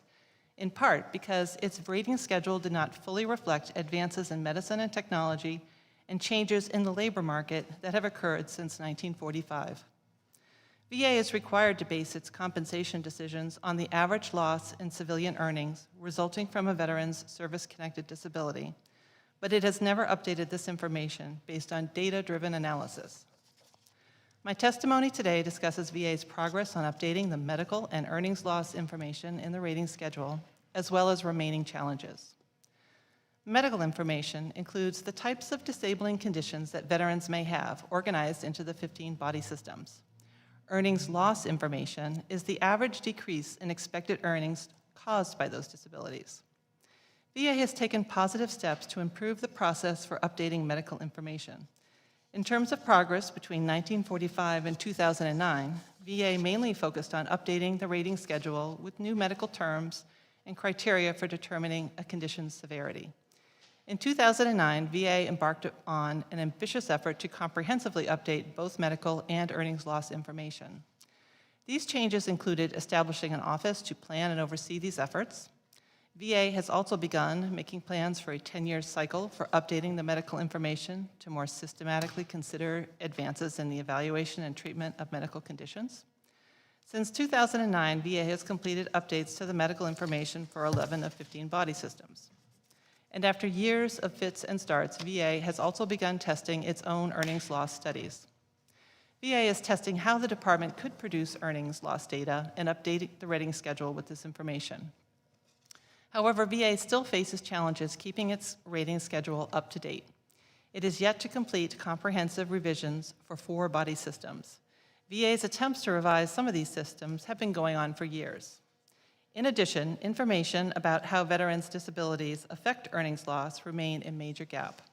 in part because its rating schedule did not fully reflect advances in medicine and technology and changes in the labor market that have occurred since 1945. VA is required to base its compensation decisions on the average loss in civilian earnings resulting from a veteran's service-connected disability, but it has never updated this information based on data-driven analysis. My testimony today discusses VA's progress on updating the medical and earnings loss information in the rating schedule, as well as remaining challenges. Medical information includes the types of disabling conditions that veterans may have, organized into the 15 body systems. Earnings loss information is the average decrease in expected earnings caused by those disabilities. VA has taken positive steps to improve the process for updating medical information. In terms of progress between 1945 and 2009, VA mainly focused on updating the rating schedule with new medical terms and criteria for determining a condition's severity. In 2009, VA embarked on an ambitious effort to comprehensively update both medical and earnings loss information. These changes included establishing an office to plan and oversee these efforts. VA has also begun making plans for a 10-year cycle for updating the medical information to more systematically consider advances in the evaluation and treatment of medical conditions. Since 2009, VA has completed updates to the medical information for 11 of 15 body systems. And after years of fits and starts, VA has also begun testing its own earnings loss studies. VA is testing how the department could produce earnings loss data and update the rating schedule with this information. However, VA still faces challenges keeping its rating schedule up to date. It is yet to complete comprehensive revisions for 4 body systems. VA's attempts to revise some of these systems have been going on for years. In addition, information about how veterans' disabilities affect earnings loss remain a major gap.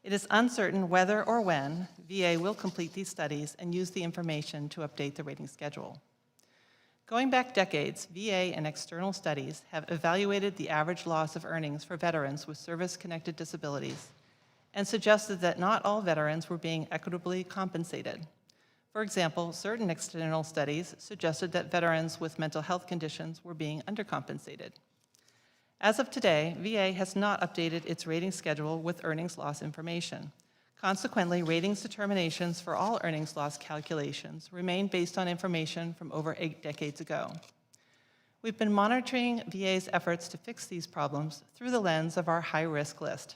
It is uncertain whether or when VA will complete these studies and use the information to update the rating schedule. Going back decades, VA and external studies have evaluated the average loss of earnings for veterans with service-connected disabilities and suggested that not all veterans were being equitably compensated. For example, certain external studies suggested that veterans with mental health conditions were being undercompensated. As of today, VA has not updated its rating schedule with earnings loss information. Consequently, ratings determinations for all earnings loss calculations remain based on information from over 8 decades ago. We've been monitoring VA's efforts to fix these problems through the lens of our high-risk list.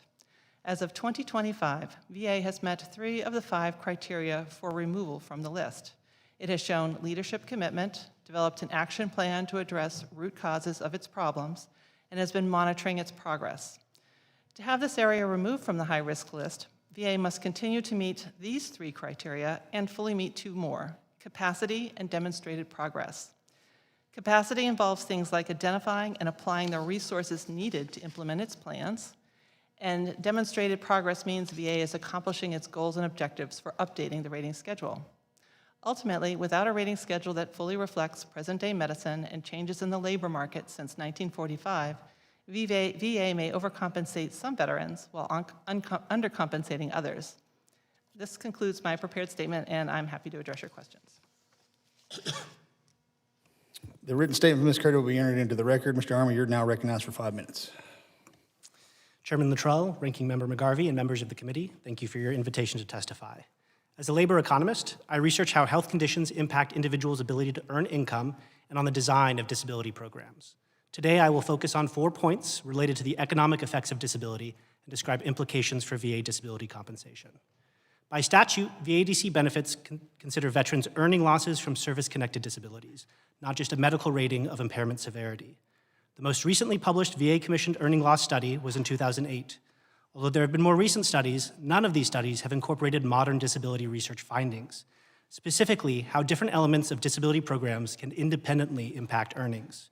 As of 2025, VA has met 3 of the 5 criteria for removal from the list. It has shown leadership commitment, developed an action plan to address root causes of its problems, and has been monitoring its progress. To have this area removed from the high-risk list, VA must continue to meet these 3 criteria and fully meet 2 more: capacity and demonstrated progress. Capacity involves things like identifying and applying the resources needed to implement its plans, and demonstrated progress means VA is accomplishing its goals and objectives for updating the rating schedule. Ultimately, without a rating schedule that fully reflects present-day medicine and changes in the labor market since 1945, VA may overcompensate some veterans while undercompensating others. This concludes my prepared statement, and I'm happy to address your questions. The written statement from Ms. Curdy will be entered into the record. Mr. Armour, you're now recognized for 5 minutes. Chairman Luttrell, Ranking Member McGarvey, and members of the committee, thank you for your invitation to testify. As a labor economist, I research how health conditions impact individuals' ability to earn income and on the design of disability programs. Today, I will focus on 4 points related to the economic effects of disability and describe implications for VA disability compensation. By statute, VADC benefits consider veterans' earning losses from service-connected disabilities, not just a medical rating of impairment severity. The most recently published VA-commissioned earning loss study was in 2008. Although there have been more recent studies, none of these studies have incorporated modern disability research findings, specifically how different elements of disability programs can independently impact earnings.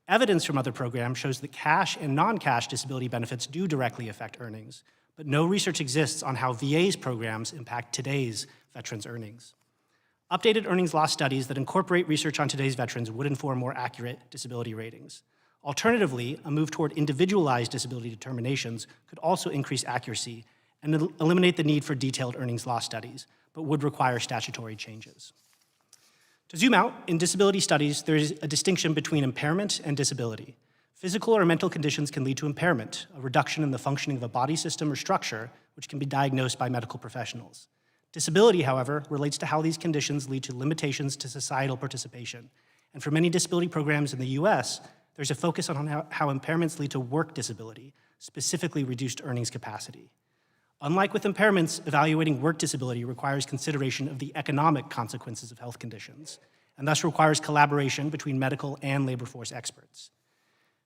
Evidence from other programs shows that cash and non-cash disability benefits do directly affect earnings, but no research exists on how VA's programs impact today's veterans' earnings. Updated earnings loss studies that incorporate research on today's veterans would inform more accurate disability ratings. Alternatively, a move toward individualized disability determinations could also increase accuracy and eliminate the need for detailed earnings loss studies, but would require statutory changes. To zoom out, in disability studies, there is a distinction between impairment and disability. Physical or mental conditions can lead to impairment, a reduction in the functioning of a body system or structure, which can be diagnosed by medical professionals. Disability, however, relates to how these conditions lead to limitations to societal participation. And for many disability programs in the US, there's a focus on how impairments lead to work disability, specifically reduced earnings capacity. Unlike with impairments, evaluating work disability requires consideration of the economic consequences of health conditions, and thus requires collaboration between medical and labor force experts.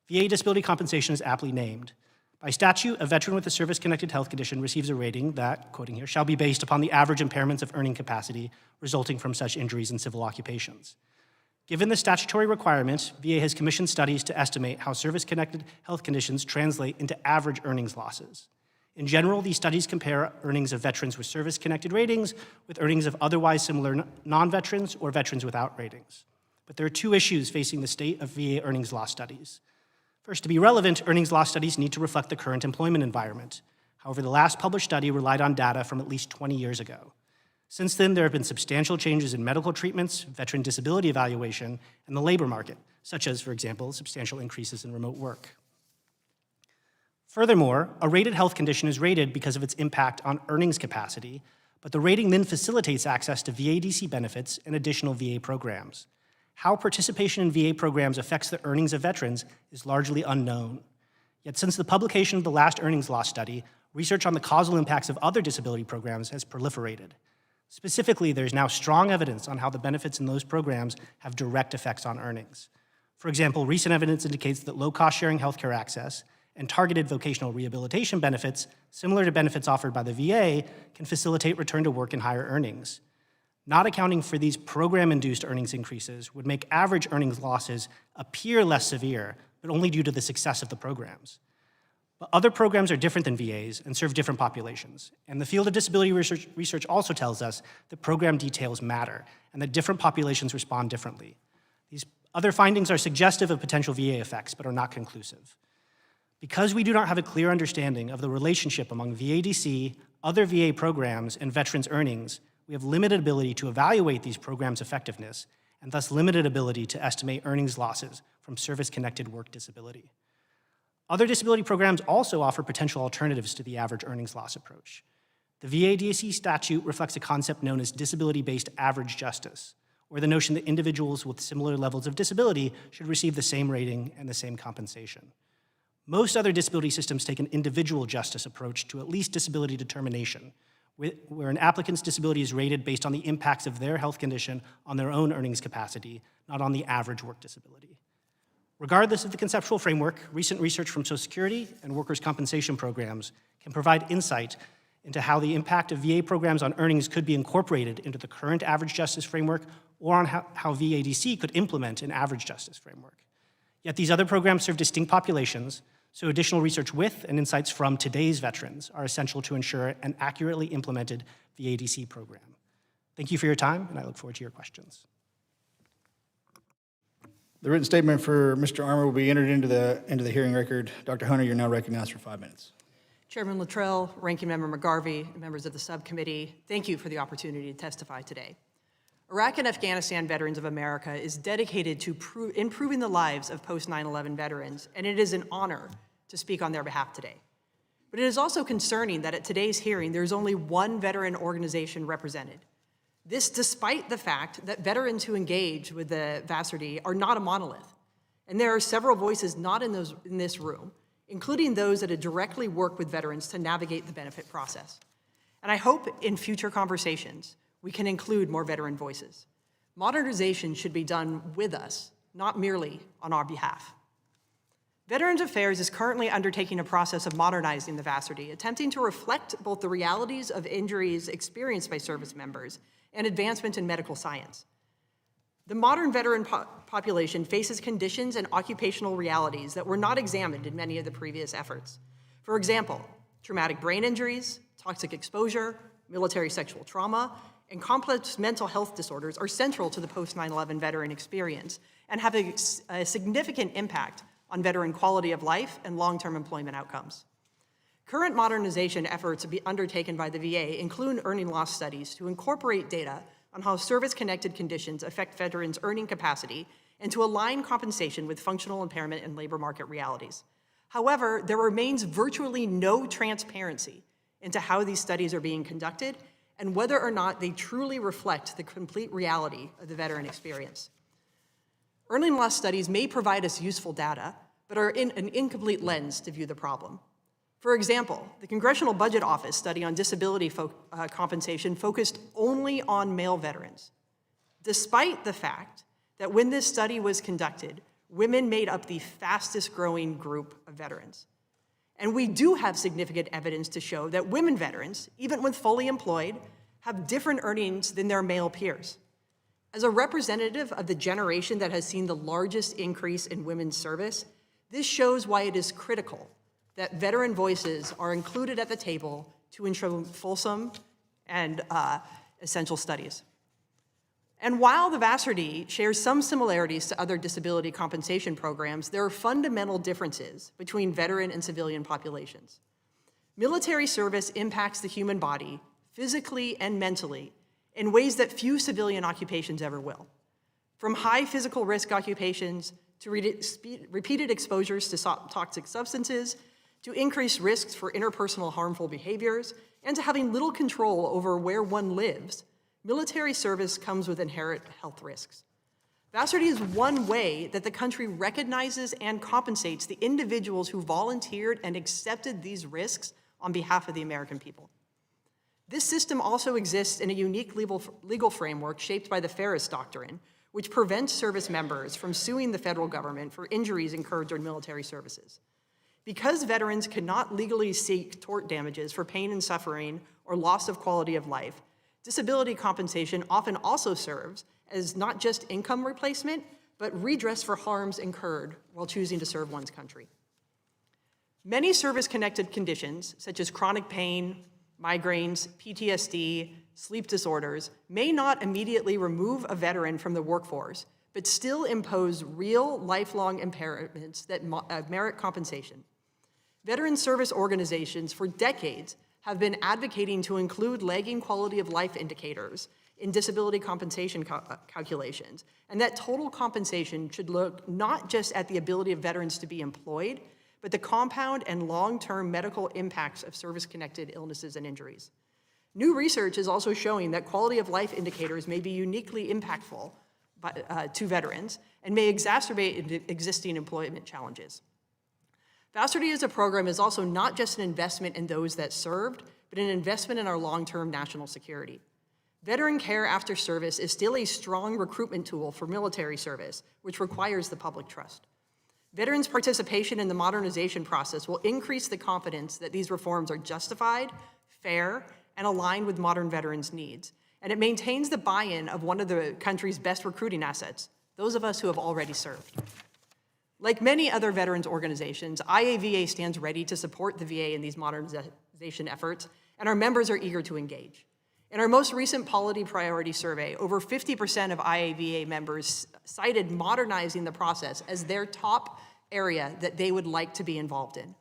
VA disability compensation is aptly named. By statute, a veteran with a service-connected health condition receives a rating that, quoting here, shall be based upon the average impairments of earning capacity resulting from such injuries in civil occupations. Given the statutory requirement, VA has commissioned studies to estimate how service-connected health conditions translate into average earnings losses. In general, these studies compare earnings of veterans with service-connected ratings with earnings of otherwise similar non-veterans or veterans without ratings. But there are 2 issues facing the state of VA earnings loss studies. First, to be relevant, earnings loss studies need to reflect the current employment environment. However, the last published study relied on data from at least 20 years ago. Since then, there have been substantial changes in medical treatments, veteran disability evaluation, and the labor market, such as, for example, substantial increases in remote work. Furthermore, a rated health condition is rated because of its impact on earnings capacity, but the rating then facilitates access to VADC benefits and additional VA programs. How participation in VA programs affects the earnings of veterans is largely unknown. Yet since the publication of the last earnings loss study, research on the causal impacts of other disability programs has proliferated. Specifically, there's now strong evidence on how the benefits in those programs have direct effects on earnings. For example, recent evidence indicates that low-cost sharing healthcare access and targeted vocational rehabilitation benefits, similar to benefits offered by the VA, can facilitate return to work and higher earnings. Not accounting for these program-induced earnings increases would make average earnings losses appear less severe, but only due to the success of the programs. But other programs are different than VAs and serve different populations. And the field of disability research also tells us that program details matter and that different populations respond differently. These other findings are suggestive of potential VA effects, but are not conclusive. Because we do not have a clear understanding of the relationship among VADC, other VA programs, and veterans' earnings, we have limited ability to evaluate these programs' effectiveness, and thus limited ability to estimate earnings losses from service-connected work disability. Other disability programs also offer potential alternatives to the average earnings loss approach. The VADC statute reflects a concept known as disability-based average justice, or the notion that individuals with similar levels of disability should receive the same rating and the same compensation. Most other disability systems take an individual justice approach to at least disability determination, where an applicant's disability is rated based on the impacts of their health condition on their own earnings capacity, not on the average work disability. Regardless of the conceptual framework, recent research from Social Security and workers' compensation programs can provide insight into how the impact of VA programs on earnings could be incorporated into the current average justice framework, or on how VADC could implement an average justice framework. Yet these other programs serve distinct populations, so additional research with and insights from today's veterans are essential to ensure an accurately implemented VADC program. Thank you for your time, and I look forward to your questions. The written statement for Mr. Armour will be entered into the hearing record. Dr. Hunter, you're now recognized for 5 minutes. Chairman Luttrell, Ranking Member McGarvey, and members of the subcommittee, thank you for the opportunity to testify today. Iraq and Afghanistan Veterans of America is dedicated to improving the lives of post-9/11 veterans, and it is an honor to speak on their behalf today. But it is also concerning that at today's hearing, there is only one veteran organization represented. This despite the fact that veterans who engage with the VASRD are not a monolith, and there are several voices not in this room, including those that have directly worked with veterans to navigate the benefit process. And I hope in future conversations, we can include more veteran voices. Modernization should be done with us, not merely on our behalf. Veterans Affairs is currently undertaking a process of modernizing the VASRD, attempting to reflect both the realities of injuries experienced by service members and advancement in medical science. The modern veteran population faces conditions and occupational realities that were not examined in many of the previous efforts. For example, traumatic brain injuries, toxic exposure, military sexual trauma, and complex mental health disorders are central to the post-9/11 veteran experience and have a significant impact on veteran quality of life and long-term employment outcomes. Current modernization efforts to be undertaken by the VA include earning loss studies to incorporate data on how service-connected conditions affect veterans' earning capacity and to align compensation with functional impairment and labor market realities. However, there remains virtually no transparency into how these studies are being conducted and whether or not they truly reflect the complete reality of the veteran experience. Earning loss studies may provide us useful data, but are in an incomplete lens to view the problem. For example, the Congressional Budget Office study on disability compensation focused only on male veterans, despite the fact that when this study was conducted, women made up the fastest growing group of veterans. And we do have significant evidence to show that women veterans, even when fully employed, have different earnings than their male peers. As a representative of the generation that has seen the largest increase in women's service, this shows why it is critical that veteran voices are included at the table to ensure fulsome and essential studies. And while the VASRD shares some similarities to other disability compensation programs, there are fundamental differences between veteran and civilian populations. Military service impacts the human body physically and mentally in ways that few civilian occupations ever will. From high physical risk occupations to repeated exposures to toxic substances, to increased risks for interpersonal harmful behaviors, and to having little control over where one lives, military service comes with inherent health risks. VASRD is one way that the country recognizes and compensates the individuals who volunteered and accepted these risks on behalf of the American people. This system also exists in a unique legal framework shaped by the Ferris Doctrine, which prevents service members from suing the federal government for injuries incurred during military services. Because veterans cannot legally seek tort damages for pain and suffering or loss of quality of life, disability compensation often also serves as not just income replacement, but redress for harms incurred while choosing to serve one's country. Many service-connected conditions, such as chronic pain, migraines, PTSD, sleep disorders, may not immediately remove a veteran from the workforce, but still impose real lifelong impairments that merit compensation. Veteran service organizations for decades have been advocating to include lagging quality of life indicators in disability compensation calculations, and that total compensation should look not just at the ability of veterans to be employed, but the compound and long-term medical impacts of service-connected illnesses and injuries. New research is also showing that quality of life indicators may be uniquely impactful to veterans and may exacerbate existing employment challenges. VASRD as a program is also not just an investment in those that served, but an investment in our long-term national security. Veteran care after service is still a strong recruitment tool for military service, which requires the public trust. Veterans' participation in the modernization process will increase the confidence that these reforms are justified, fair, and aligned with modern veterans' needs. And it maintains the buy-in of one of the country's best recruiting assets, those of us who have already served. Like many other veterans organizations, IAVA stands ready to support the VA in these modernization efforts, and our members are eager to engage. In our most recent Polity Priority Survey, over 50% of IAVA members cited modernizing the process as their top area that they would like to be involved in.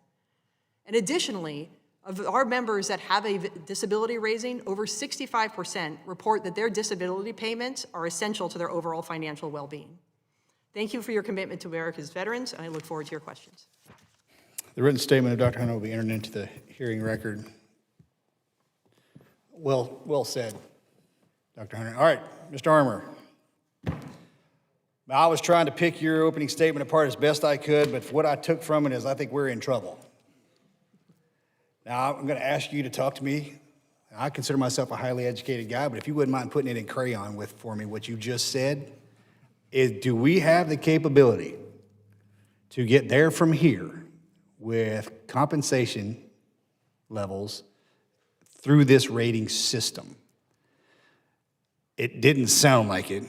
And additionally, of our members that have a disability rating, over 65% report that their disability payments are essential to their overall financial well-being. Thank you for your commitment to America's veterans, and I look forward to your questions. The written statement of Dr. Hunter will be entered into the hearing record. Well said, Dr. Hunter. All right, Mr. Armour. I was trying to pick your opening statement apart as best I could, but what I took from it is I think we're in trouble. Now, I'm going to ask you to talk to me. I consider myself a highly educated guy, but if you wouldn't mind putting it in crayon for me, what you just said, is do we have the capability to get there from here with compensation levels through this rating system? It didn't sound like it.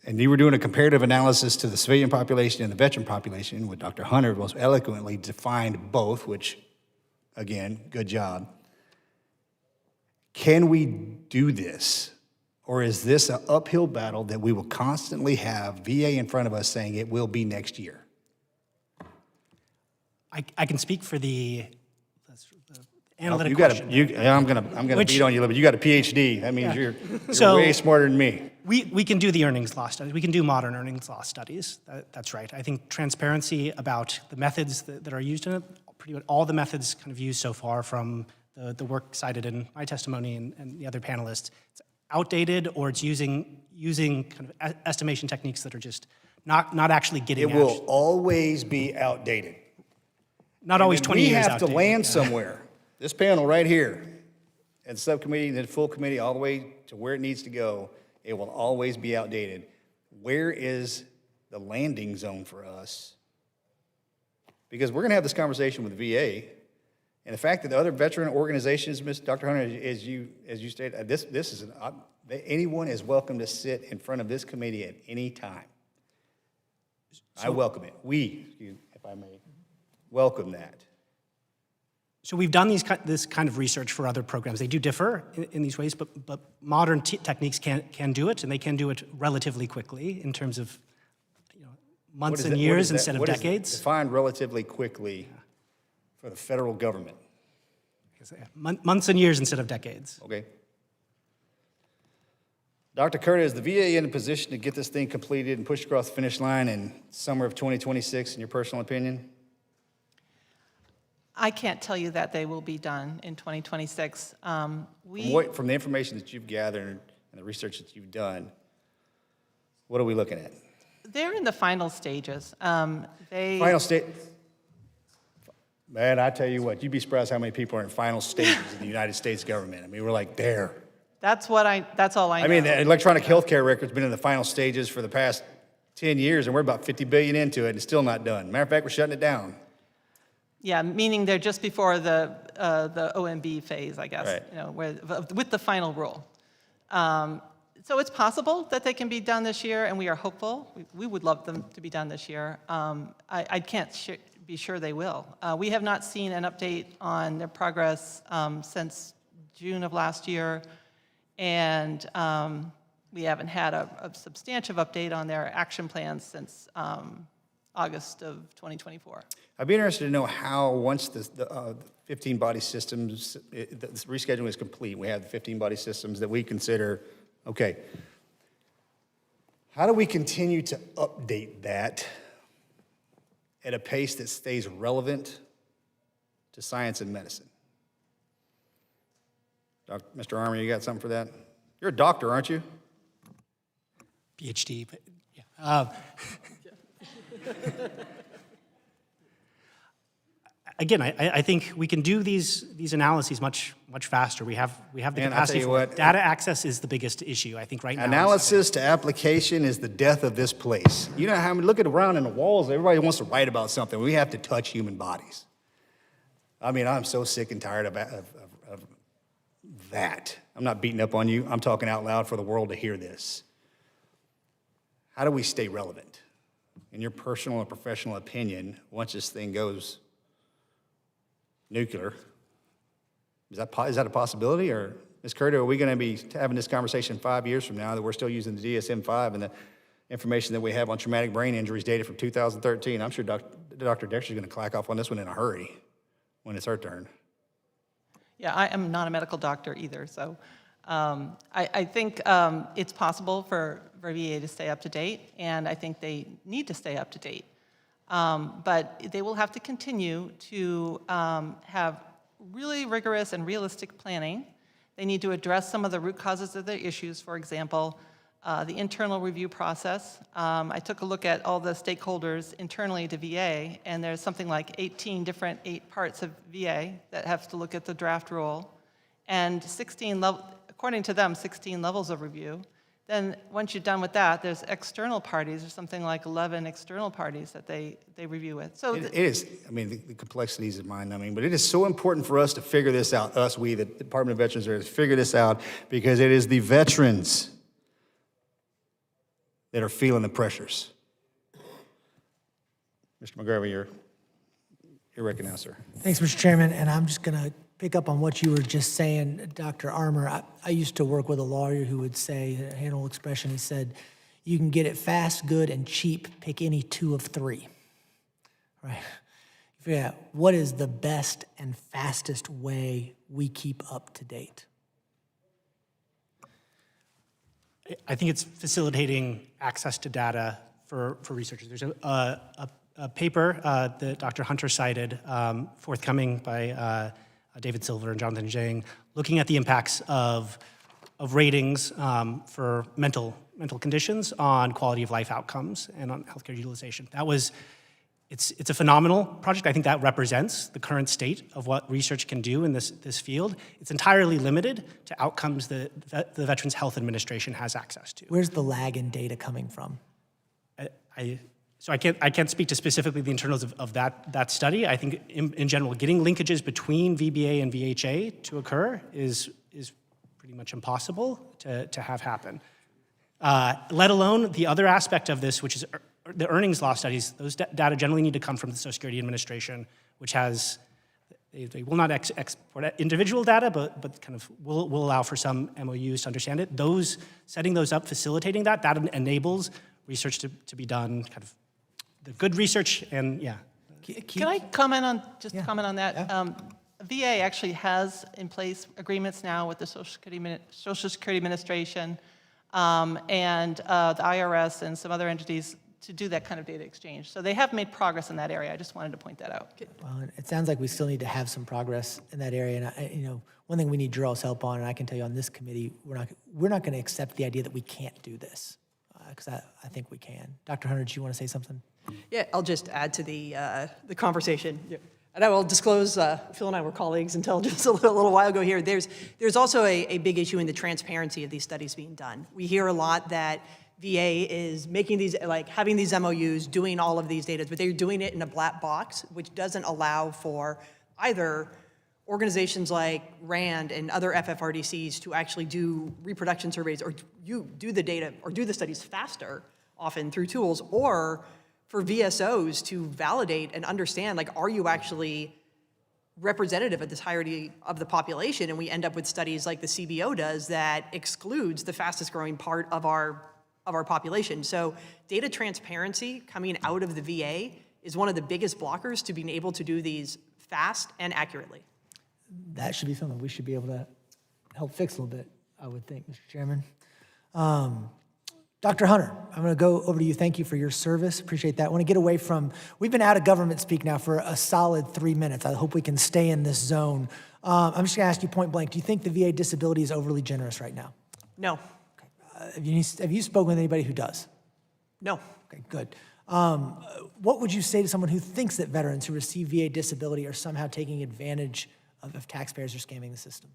And you were doing a comparative analysis to the civilian population and the veteran population, with Dr. Hunter most eloquently defined both, which, again, good job. Can we do this? Or is this an uphill battle that we will constantly have VA in front of us saying it will be next year? I can speak for the analytic question. I'm gonna beat on you a little bit. You got a PhD. That means you're way smarter than me. We can do the earnings law studies. We can do modern earnings law studies. That's right. I think transparency about the methods that are used in it, pretty much all the methods kind of used so far from the work cited in my testimony and the other panelists, it's outdated, or it's using kind of estimation techniques that are just not actually getting It will always be outdated. Not always 20 years outdated. We have to land somewhere. This panel right here, and the subcommittee, and the full committee, all the way to where it needs to go, it will always be outdated. Where is the landing zone for us? Because we're going to have this conversation with VA, and the fact that the other veteran organizations, Dr. Hunter, as you stated, this is anyone is welcome to sit in front of this committee at any time. I welcome it. If I may, welcome that. So we've done this kind of research for other programs. They do differ in these ways, but modern techniques can do it, and they can do it relatively quickly in terms of months and years instead of decades. Define relatively quickly for the federal government. Months and years instead of decades. Okay. Dr. Curtis, is the VA in a position to get this thing completed and pushed across the finish line in summer of 2026, in your personal opinion? I can't tell you that they will be done in 2026. From the information that you've gathered and the research that you've done, what are we looking at? They're in the final stages. Final stage? Man, I tell you what, you'd be surprised how many people are in final stages in the United States government. I mean, we're like there. That's all I know. I mean, the electronic healthcare record's been in the final stages for the past 10 years, and we're about 50 billion into it, and it's still not done. Matter of fact, we're shutting it down. Yeah, meaning they're just before the OMB phase, I guess, Right. with the final rule. So it's possible that they can be done this year, and we are hopeful. We would love them to be done this year. I can't be sure they will. We have not seen an update on their progress since June of last year, and we haven't had a substantive update on their action plans since August of 2024. I'd be interested to know how, once the 15 body systems, the rescheduling is complete, we have the 15 body systems that we consider, okay, how do we continue to update that at a pace that stays relevant to science and medicine? Mr. Armour, you got something for that? You're a doctor, aren't you? PhD, but yeah. Again, I think we can do these analyses much faster. We have the capacity for it. Data access is the biggest issue, I think, right now. Analysis to application is the death of this place. You know how many, look around in the walls, everybody wants to write about something. We have to touch human bodies. I mean, I'm so sick and tired of that. I'm not beating up on you. I'm talking out loud for the world to hear this. How do we stay relevant? In your personal and professional opinion, once this thing goes nuclear, is that a possibility? Or, Ms. Curdy, are we going to be having this conversation 5 years from now that we're still using the DSM-5 and the information that we have on traumatic brain injuries data from 2013? I'm sure Dr. Dexter's going to clack off on this one in a hurry when it's her turn. Yeah, I am not a medical doctor either, so I think it's possible for VA to stay up to date, and I think they need to stay up to date. But they will have to continue to have really rigorous and realistic planning. They need to address some of the root causes of their issues, for example, the internal review process. I took a look at all the stakeholders internally to VA, and there's something like 18 different 8 parts of VA that have to look at the draft rule, and according to them, 16 levels of review. Then once you're done with that, there's external parties. There's something like 11 external parties that they review with. So it is, I mean, the complexities is mind-numbing, but it is so important for us to figure this out, the Department of Veterans Affairs, figure this out, because it is the veterans that are feeling the pressures. Mr. McGarvey, you're recognized, sir. Thanks, Mr. Chairman, and I'm just going to pick up on what you were just saying, Dr. Armour. I used to work with a lawyer who would say, a handle expression, he said, you can get it fast, good, and cheap, pick any 2 of 3, right? Figure out what is the best and fastest way we keep up to date. I think it's facilitating access to data for researchers. There's a paper that Dr. Hunter cited, forthcoming by David Silver and Jonathan Zhang, looking at the impacts of ratings for mental conditions on quality of life outcomes and on healthcare utilization. It's a phenomenal project. I think that represents the current state of what research can do in this field. It's entirely limited to outcomes that the Veterans Health Administration has access to. Where's the lag in data coming from? So I can't speak to specifically the internals of that study. I think in general, getting linkages between VBA and VHA to occur is pretty much impossible to have happen. Let alone the other aspect of this, which is the earnings law studies. Those data generally need to come from the Social Security Administration, which has, they will not export individual data, but kind of will allow for some MOUs to understand it. Setting those up, facilitating that enables research to be done, kind of the good research, and yeah. Can I comment on that? Yeah. VA actually has in place agreements now with the Social Security Administration and the IRS and some other entities to do that kind of data exchange. So they have made progress in that area. I just wanted to point that out. Well, it sounds like we still need to have some progress in that area. And one thing we need Jarrell's help on, and I can tell you on this committee, we're not going to accept the idea that we can't do this, because I think we can. Dr. Hunter, do you want to say something? Yeah, I'll just add to the conversation. Yeah. And I will disclose, Phil and I were colleagues until just a little while ago here. There's also a big issue in the transparency of these studies being done. We hear a lot that VA is making these, having these MOUs, doing all of these data, but they're doing it in a black box, which doesn't allow for either organizations like RAND and other FFRDCs to actually do reproduction surveys or do the data or do the studies faster, often through tools, or for VSOs to validate and understand, are you actually representative of the entirety of the population? And we end up with studies like the CBO does that excludes the fastest growing part of our population. So data transparency coming out of the VA is one of the biggest blockers to being able to do these fast and accurately. That should be something we should be able to help fix a little bit, I would think, Mr. Chairman. Dr. Hunter, I'm going to go over to you. Thank you for your service. Appreciate that. I want to get away from, we've been out of government speak now for a solid 3 minutes. I hope we can stay in this zone. I'm just going to ask you point blank, do you think the VA disability is overly generous right now? No. Okay. Have you spoken with anybody who does? No. Okay, good. What would you say to someone who thinks that veterans who receive VA disability are somehow taking advantage of taxpayers or scamming the system?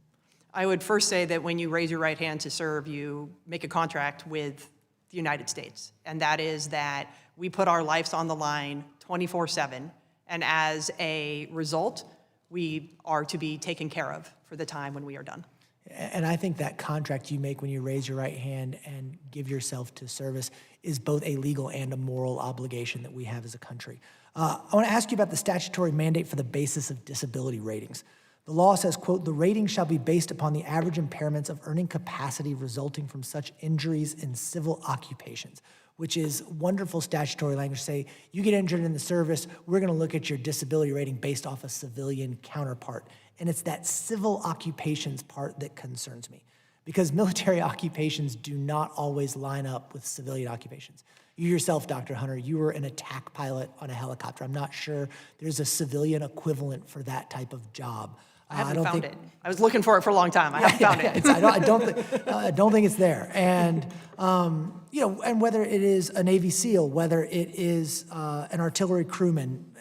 I would first say that when you raise your right hand to serve, you make a contract with the United States, and that is that we put our lives on the line 24/7, and as a result, we are to be taken care of for the time when we are done. And I think that contract you make when you raise your right hand and give yourself to service is both a legal and a moral obligation that we have as a country. I want to ask you about the statutory mandate for the basis of disability ratings. The law says, quote, "The rating shall be based upon the average impairments of earning capacity resulting from such injuries in civil occupations," which is wonderful statutory language. Say, you get injured in the service, we're going to look at your disability rating based off a civilian counterpart. And it's that civil occupations part that concerns me, because military occupations do not always line up with civilian occupations. You yourself, Dr. Hunter, you were an attack pilot on a helicopter. I'm not sure there's a civilian equivalent for that type of job. I haven't found it. I was looking for it for a long time. I haven't found it. I don't think it's there. And and whether it is a Navy SEAL, whether it is an artillery crewman,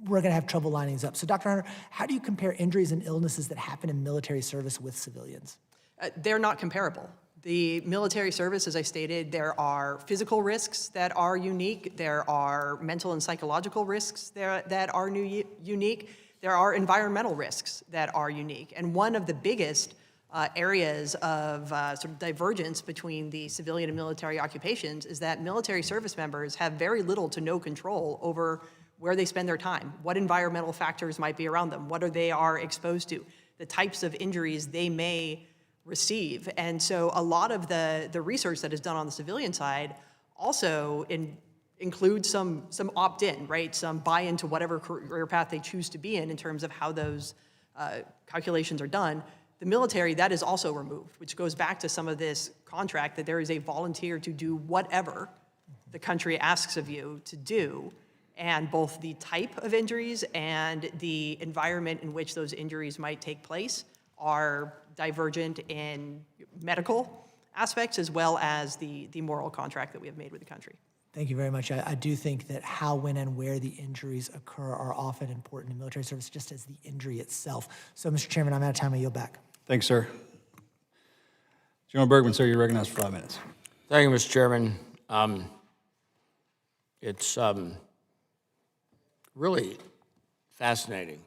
we're going to have trouble lining these up. So, Dr. Hunter, how do you compare injuries and illnesses that happen in military service with civilians? They're not comparable. The military service, as I stated, there are physical risks that are unique. There are mental and psychological risks that are unique. There are environmental risks that are unique. And one of the biggest areas of sort of divergence between the civilian and military occupations is that military service members have very little to no control over where they spend their time, what environmental factors might be around them, what they are exposed to, the types of injuries they may receive. And so a lot of the research that is done on the civilian side also includes some opt-in, right? Some buy-in to whatever career path they choose to be in terms of how those calculations are done. The military, that is also removed, which goes back to some of this contract that there is a volunteer to do whatever the country asks of you to do, and both the type of injuries and the environment in which those injuries might take place are divergent in medical aspects as well as the moral contract that we have made with the country. Thank you very much. I do think that how, when, and where the injuries occur are often important in military service, just as the injury itself. So, Mr. Chairman, I'm out of time. I yield back. Thanks, sir. General Bergman, sir, you're recognized for 5 minutes. Thank you, Mr. Chairman. It's really fascinating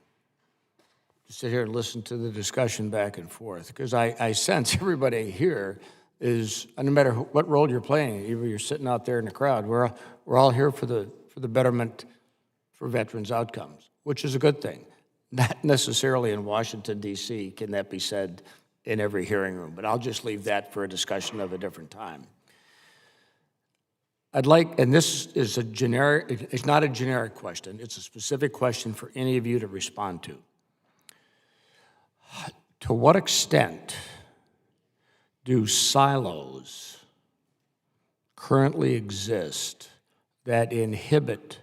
to sit here and listen to the discussion back and forth, because I sense everybody here is, no matter what role you're playing, either you're sitting out there in the crowd, we're all here for the betterment for veterans' outcomes, which is a good thing. Not necessarily in Washington, D.C. can that be said in every hearing room, but I'll just leave that for a discussion of a different time. I'd like, and this is a generic, it's not a generic question, it's a specific question for any of you to respond to. To what extent do silos currently exist that inhibit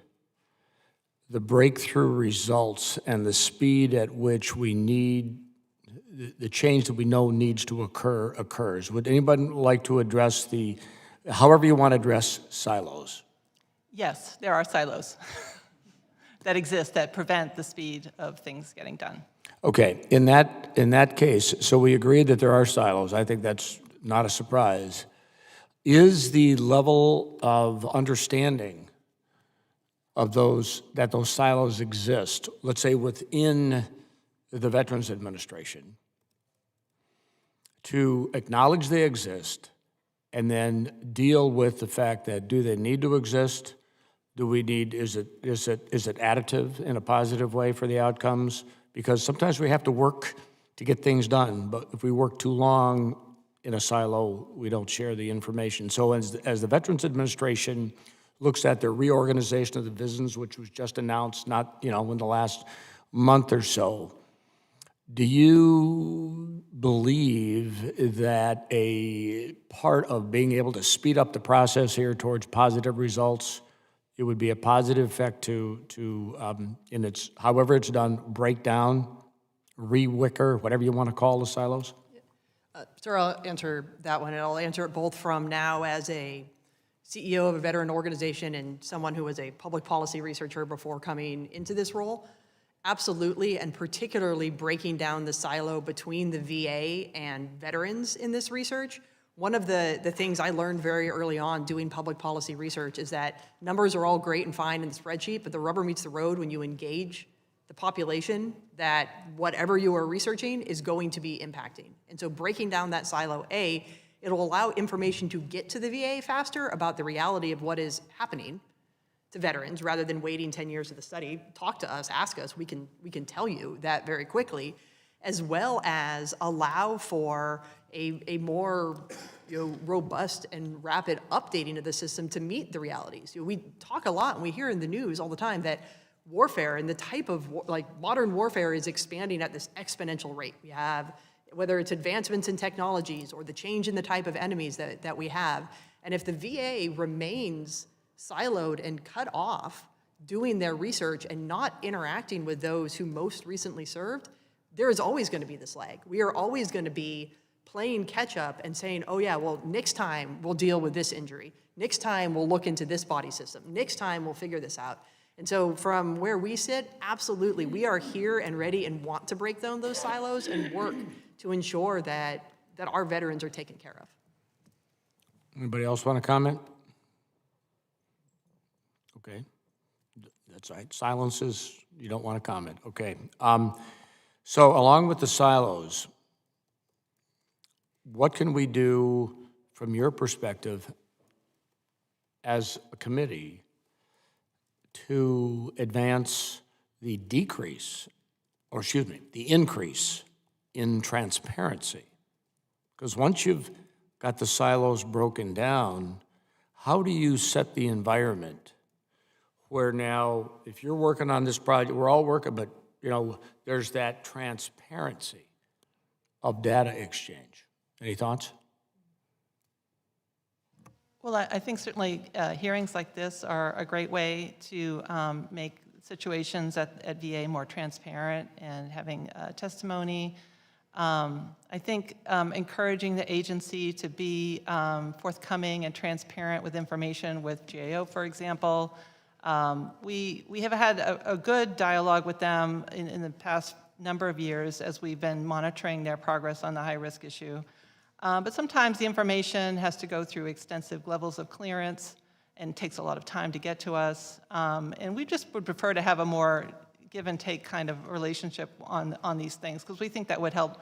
the breakthrough results and the speed at which we need, the change that we know needs to occurs? Would anybody like to address however you want to address silos? Yes, there are silos that exist that prevent the speed of things getting done. Okay, in that case, so we agree that there are silos. I think that's not a surprise. Is the level of understanding of that those silos exist, let's say within the Veterans Administration, to acknowledge they exist and then deal with the fact that, do they need to exist? Is it additive in a positive way for the outcomes? Because sometimes we have to work to get things done, but if we work too long in a silo, we don't share the information. So as the Veterans Administration looks at their reorganization of the VISNs, which was just announced in the last month or so, do you believe that a part of being able to speed up the process here towards positive results, it would be a positive effect to however it's done, break down, re-wicker, whatever you want to call the silos? Sir, I'll answer that one, and I'll answer it both from now as a CEO of a veteran organization and someone who was a public policy researcher before coming into this role. Absolutely, and particularly breaking down the silo between the VA and veterans in this research. One of the things I learned very early on doing public policy research is that numbers are all great and fine in the spreadsheet, but the rubber meets the road when you engage the population that whatever you are researching is going to be impacting. And so breaking down that silo, it'll allow information to get to the VA faster about the reality of what is happening to veterans rather than waiting 10 years of the study. Talk to us, ask us, we can tell you that very quickly, as well as allow for a more robust and rapid updating of the system to meet the realities. We talk a lot and we hear in the news all the time that warfare and the type of modern warfare is expanding at this exponential rate. We have, whether it's advancements in technologies or the change in the type of enemies that we have. And if the VA remains siloed and cut off doing their research and not interacting with those who most recently served, there is always going to be this lag. We are always going to be playing catch up and saying, oh yeah, well, next time we'll deal with this injury. Next time we'll look into this body system. Next time we'll figure this out. And so from where we sit, absolutely, we are here and ready and want to break down those silos and work to ensure that our veterans are taken care of. Anybody else want to comment? Okay, that's right. Silences, you don't want to comment. Okay. So along with the silos, what can we do from your perspective as a committee to advance the increase in transparency? Because once you've got the silos broken down, how do you set the environment where now, if you're working on this project, we're all working, but there's that transparency of data exchange. Any thoughts? Well, I think certainly hearings like this are a great way to make situations at VA more transparent and having testimony. I think encouraging the agency to be forthcoming and transparent with information with GAO, for example. We have had a good dialogue with them in the past number of years as we've been monitoring their progress on the high-risk issue. But sometimes the information has to go through extensive levels of clearance and takes a lot of time to get to us. And we just would prefer to have a more give and take kind of relationship on these things, because we think that would help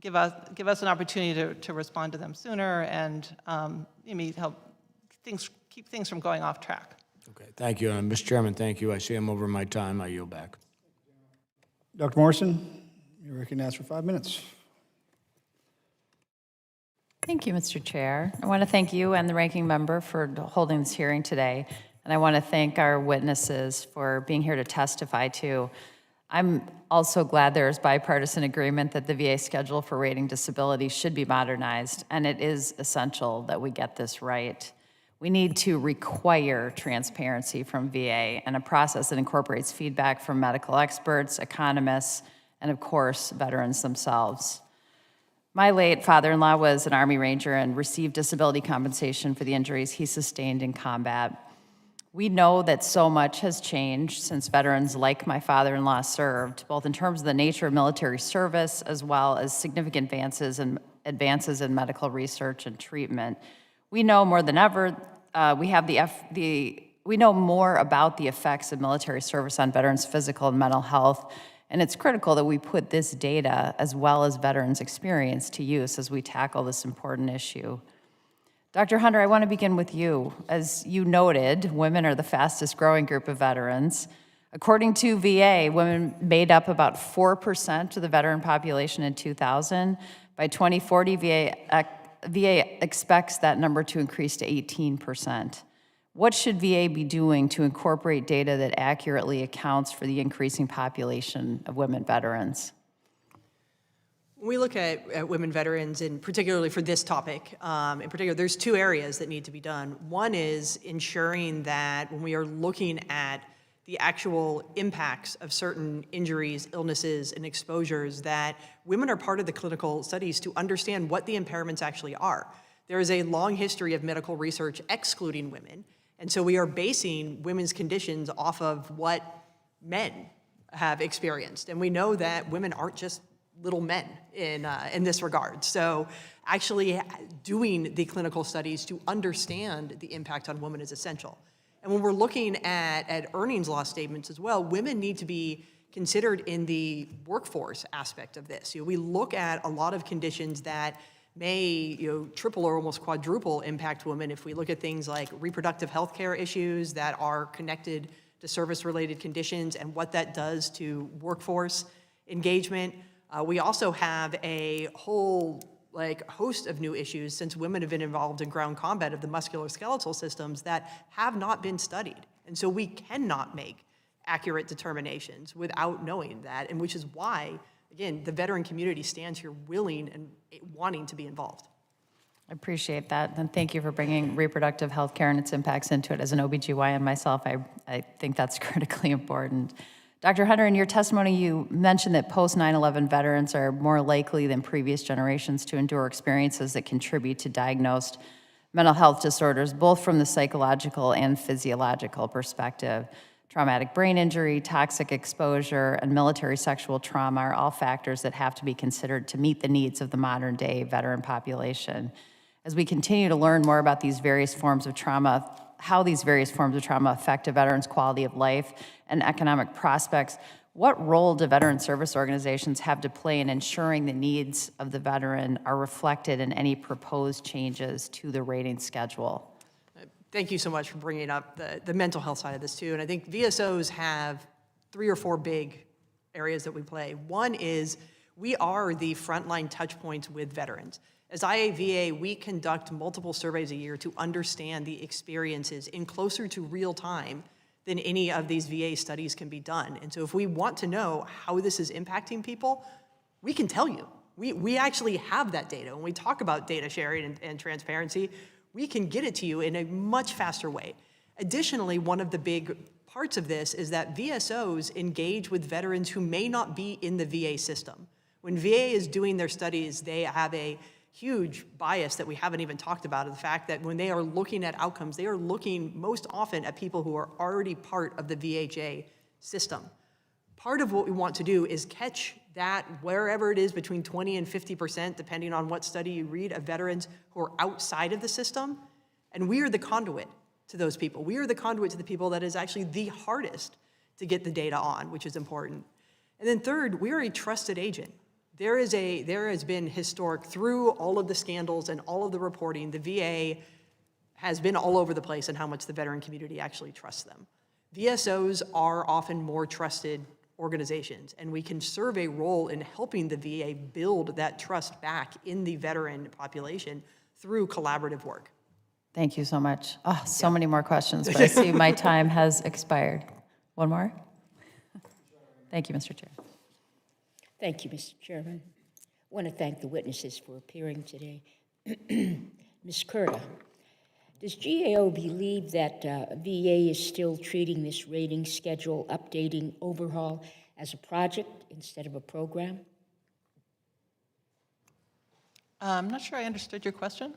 give us an opportunity to respond to them sooner and help keep things from going off track. Okay, thank you. Mr. Chairman, thank you. I see I'm over my time. I yield back. Dr. Morrison, you're recognized for 5 minutes. Thank you, Mr. Chair. I want to thank you and the ranking member for holding this hearing today. And I want to thank our witnesses for being here to testify too. I'm also glad there is bipartisan agreement that the VA schedule for rating disability should be modernized, and it is essential that we get this right. We need to require transparency from VA and a process that incorporates feedback from medical experts, economists, and of course, veterans themselves. My late father-in-law was an Army Ranger and received disability compensation for the injuries he sustained in combat. We know that so much has changed since veterans like my father-in-law served, both in terms of the nature of military service as well as significant advances in medical research and treatment. We know more than ever, we know more about the effects of military service on veterans' physical and mental health, and it's critical that we put this data as well as veterans' experience to use as we tackle this important issue. Dr. Hunter, I want to begin with you. As you noted, women are the fastest growing group of veterans. According to VA, women made up about 4% of the veteran population in 2000. By 2040, VA expects that number to increase to 18%. What should VA be doing to incorporate data that accurately accounts for the increasing population of women veterans? When we look at women veterans, and particularly for this topic, in particular, there's two areas that need to be done. One is ensuring that when we are looking at the actual impacts of certain injuries, illnesses, and exposures, that women are part of the clinical studies to understand what the impairments actually are. There is a long history of medical research excluding women, and so we are basing women's conditions off of what men have experienced. And we know that women aren't just little men in this regard. So actually doing the clinical studies to understand the impact on women is essential. And when we're looking at earnings loss statements as well, women need to be considered in the workforce aspect of this. We look at a lot of conditions that may triple or almost quadruple impact women if we look at things like reproductive health care issues that are connected to service-related conditions and what that does to workforce engagement. We also have a whole host of new issues since women have been involved in ground combat of the musculoskeletal systems that have not been studied. And so we cannot make accurate determinations without knowing that, and which is why, again, the veteran community stands here willing and wanting to be involved. I appreciate that, and thank you for bringing reproductive health care and its impacts into it. As an OBGYN myself, I think that's critically important. Dr. Hunter, in your testimony, you mentioned that post-9/11 veterans are more likely than previous generations to endure experiences that contribute to diagnosed mental health disorders, both from the psychological and physiological perspective. Traumatic brain injury, toxic exposure, and military sexual trauma are all factors that have to be considered to meet the needs of the modern-day veteran population. As we continue to learn more about these various forms of trauma, how these various forms of trauma affect a veteran's quality of life and economic prospects, what role do veteran service organizations have to play in ensuring the needs of the veteran are reflected in any proposed changes to the rating schedule? Thank you so much for bringing up the mental health side of this too. And I think VSOs have 3 or 4 big areas that we play. One is we are the frontline touch points with veterans. As IAVA, we conduct multiple surveys a year to understand the experiences in closer to real time than any of these VA studies can be done. And so if we want to know how this is impacting people, we can tell you. We actually have that data. When we talk about data sharing and transparency, we can get it to you in a much faster way. Additionally, one of the big parts of this is that VSOs engage with veterans who may not be in the VA system. When VA is doing their studies, they have a huge bias that we haven't even talked about, of the fact that when they are looking at outcomes, they are looking most often at people who are already part of the VHA system. Part of what we want to do is catch that wherever it is between 20 and 50%, depending on what study you read, of veterans who are outside of the system, and we are the conduit to those people. We are the conduit to the people that is actually the hardest to get the data on, which is important. And then third, we are a trusted agent. There has been historic, through all of the scandals and all of the reporting, the VA has been all over the place in how much the veteran community actually trusts them. VSOs are often more trusted organizations, and we can serve a role in helping the VA build that trust back in the veteran population through collaborative work. Thank you so much. Oh, so many more questions, but I see my time has expired. One more? Thank you, Mr. Chair. Thank you, Mr. Chairman. I want to thank the witnesses for appearing today. Ms. Curda, does GAO believe that VA is still treating this rating schedule updating overhaul as a project instead of a program? I'm not sure I understood your question.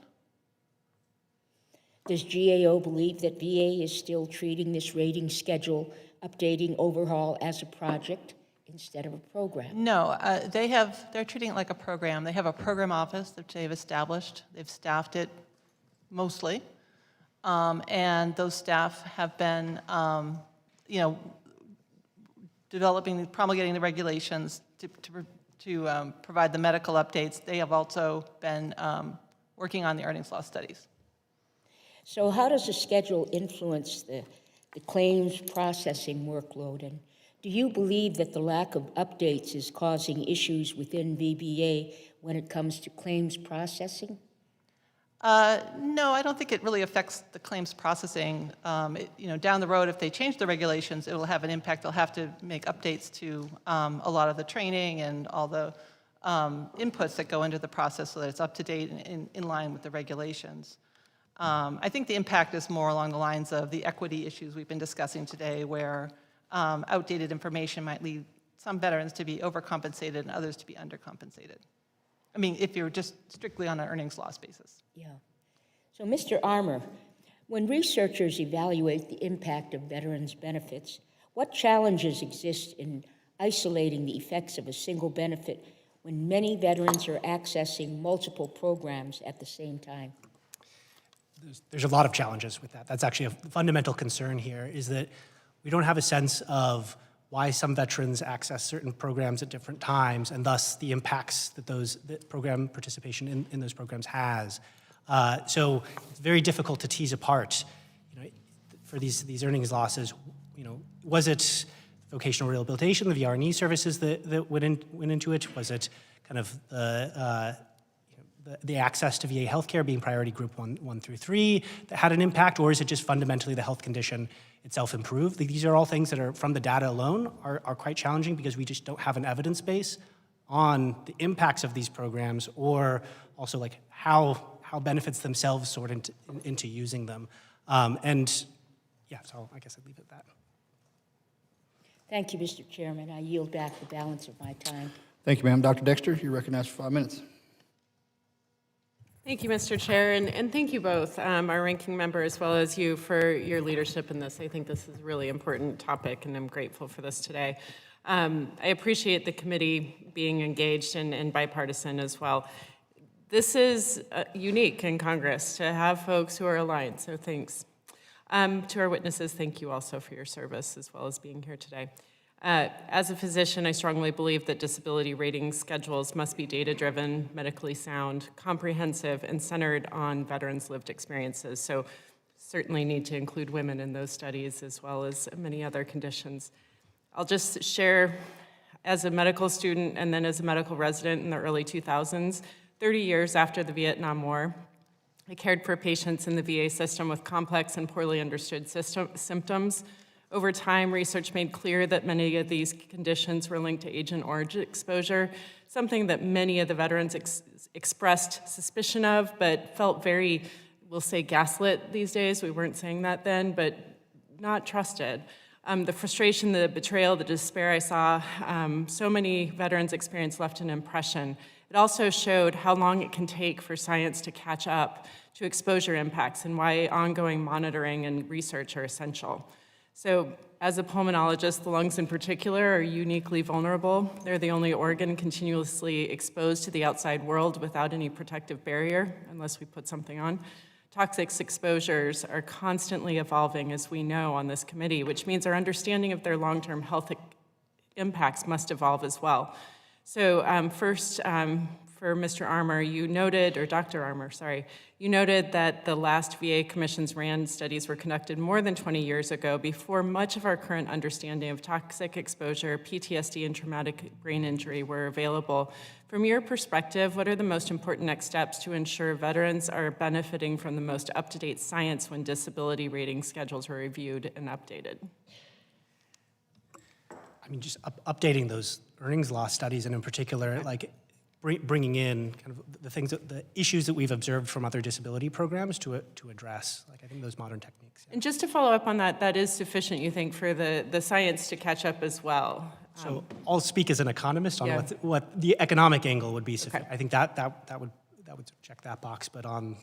Does GAO believe that VA is still treating this rating schedule updating overhaul as a project instead of a program? No, they're treating it like a program. They have a program office that they've established. They've staffed it mostly. And those staff have been, promulgating the regulations to provide the medical updates. They have also been working on the earnings loss studies. So how does the schedule influence the claims processing workload? And do you believe that the lack of updates is causing issues within VBA when it comes to claims processing? No, I don't think it really affects the claims processing. Down the road, if they change the regulations, it will have an impact. They'll have to make updates to a lot of the training and all the inputs that go into the process so that it's up to date and in line with the regulations. I think the impact is more along the lines of the equity issues we've been discussing today, where outdated information might lead some veterans to be overcompensated and others to be undercompensated. I mean, if you're just strictly on an earnings loss basis. Yeah. So, Mr. Armour, when researchers evaluate the impact of veterans' benefits, what challenges exist in isolating the effects of a single benefit when many veterans are accessing multiple programs at the same time? There's a lot of challenges with that. That's actually a fundamental concern here, is that we don't have a sense of why some veterans access certain programs at different times, and thus the impacts that program participation in those programs has. So it's very difficult to tease apart, for these earnings losses. Was it vocational rehabilitation, the VR&E services that went into it? Was it kind of the access to VA healthcare being priority group 1 through 3 that had an impact, or is it just fundamentally the health condition itself improved? These are all things that are, from the data alone, are quite challenging because we just don't have an evidence base on the impacts of these programs, or also like how benefits themselves sort into using them. So I guess I'd leave it at that. Thank you, Mr. Chairman. I yield back the balance of my time. Thank you, ma'am. Dr. Dexter, you're recognized for 5 minutes. Thank you, Mr. Chair, and thank you both, our ranking member as well as you, for your leadership in this. I think this is a really important topic, and I'm grateful for this today. I appreciate the committee being engaged and bipartisan as well. This is unique in Congress to have folks who are aligned, so thanks. To our witnesses, thank you also for your service as well as being here today. As a physician, I strongly believe that disability rating schedules must be data-driven, medically sound, comprehensive, and centered on veterans' lived experiences. So certainly need to include women in those studies as well as many other conditions. I'll just share, as a medical student and then as a medical resident in the early 2000s, 30 years after the Vietnam War, I cared for patients in the VA system with complex and poorly understood symptoms. Over time, research made clear that many of these conditions were linked to Agent Orange exposure, something that many of the veterans expressed suspicion of, but felt very, we'll say, gaslit these days. We weren't saying that then, but not trusted. The frustration, the betrayal, the despair I saw, so many veterans experience left an impression. It also showed how long it can take for science to catch up to exposure impacts and why ongoing monitoring and research are essential. So as a pulmonologist, the lungs in particular are uniquely vulnerable. They're the only organ continuously exposed to the outside world without any protective barrier, unless we put something on. Toxic exposures are constantly evolving, as we know on this committee, which means our understanding of their long-term health impacts must evolve as well. So first, for Mr. Armour, you noted, or Dr. Armour, sorry, you noted that the last VA Commission's RAND studies were conducted more than 20 years ago, before much of our current understanding of toxic exposure, PTSD, and traumatic brain injury were available. From your perspective, what are the most important next steps to ensure veterans are benefiting from the most up-to-date science when disability rating schedules are reviewed and updated? I mean, just updating those earnings loss studies, and in particular, like bringing in kind of the things, the issues that we've observed from other disability programs to address. Like, I think those modern techniques. Yeah. And just to follow up on that, that is sufficient, you think, for the science to catch up as well? So I'll speak as an economist on what the economic angle would be sufficient. Okay. I think that would check that box, but I'm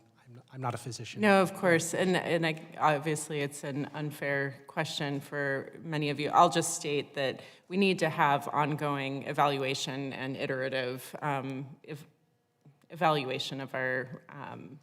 not a physician. No, of course, and obviously it's an unfair question for many of you. I'll just state that we need to have ongoing evaluation and iterative evaluation of our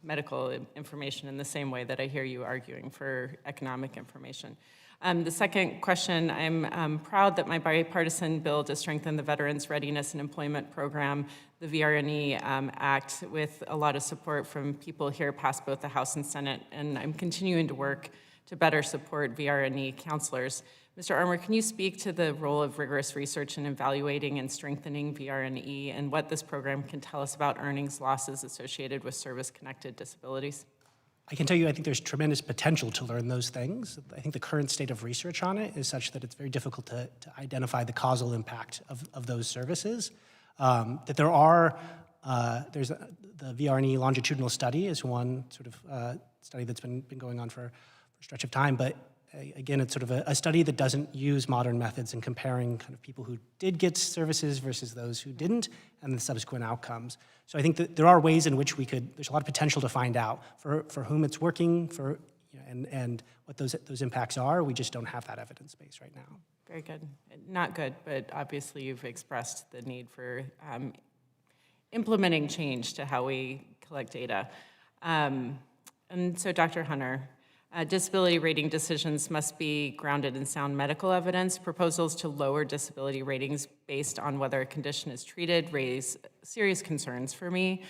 medical information in the same way that I hear you arguing for economic information. The second question, I'm proud that my bipartisan bill to strengthen the Veterans Readiness and Employment Program, the VR&E Act, with a lot of support from people here past both the House and Senate, and I'm continuing to work to better support VR&E counselors. Mr. Armour, can you speak to the role of rigorous research in evaluating and strengthening VR&E and what this program can tell us about earnings losses associated with service-connected disabilities? I can tell you, I think there's tremendous potential to learn those things. I think the current state of research on it is such that it's very difficult to identify the causal impact of those services. That there are, there's the VR&E longitudinal study is one sort of study that's been going on for a stretch of time, but again, it's sort of a study that doesn't use modern methods in comparing kind of people who did get services versus those who didn't, and the subsequent outcomes. So I think that there are ways in which there's a lot of potential to find out for whom it's working, and what those impacts are. We just don't have that evidence base right now. Very good. Not good, but obviously you've expressed the need for implementing change to how we collect data. And so, Dr. Hunter, Disability rating decisions must be grounded in sound medical evidence. Proposals to lower disability ratings based on whether a condition is treated raise serious concerns for me.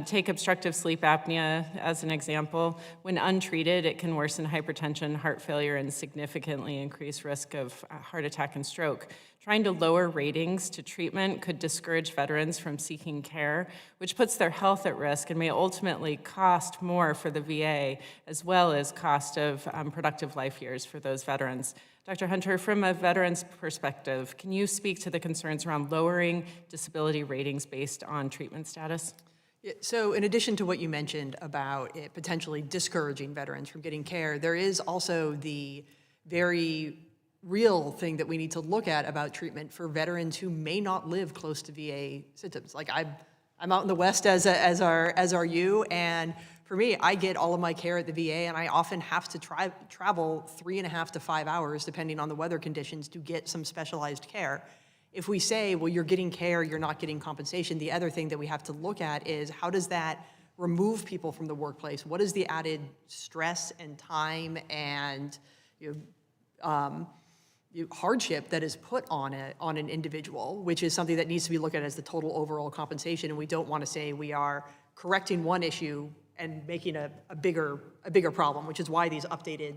Take obstructive sleep apnea as an example. When untreated, it can worsen hypertension, heart failure, and significantly increase risk of heart attack and stroke. Trying to lower ratings to treatment could discourage veterans from seeking care, which puts their health at risk and may ultimately cost more for the VA, as well as cost of productive life years for those veterans. Dr. Hunter, from a veteran's perspective, can you speak to the concerns around lowering disability ratings based on treatment status? Yeah, so in addition to what you mentioned about it potentially discouraging veterans from getting care, there is also the very real thing that we need to look at about treatment for veterans who may not live close to VA systems. Like I'm out in the West as are you, and for me, I get all of my care at the VA, and I often have to travel 3.5 to 5 hours, depending on the weather conditions, to get some specialized care. If we say, well, you're getting care, you're not getting compensation, the other thing that we have to look at is how does that remove people from the workplace? What is the added stress and time and hardship that is put on an individual, which is something that needs to be looked at as the total overall compensation, and we don't want to say we are correcting one issue and making a bigger problem, which is why these updated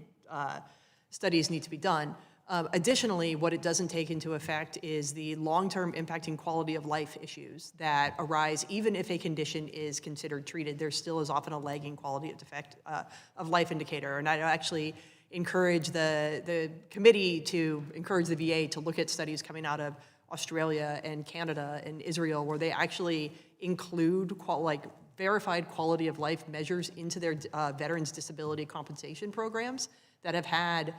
studies need to be done. Additionally, what it doesn't take into effect is the long-term impacting quality of life issues that arise even if a condition is considered treated. There still is often a lagging quality of life indicator, and I actually encourage the committee to encourage the VA to look at studies coming out of Australia and Canada and Israel where they actually include verified quality of life measures into their veterans disability compensation programs that have had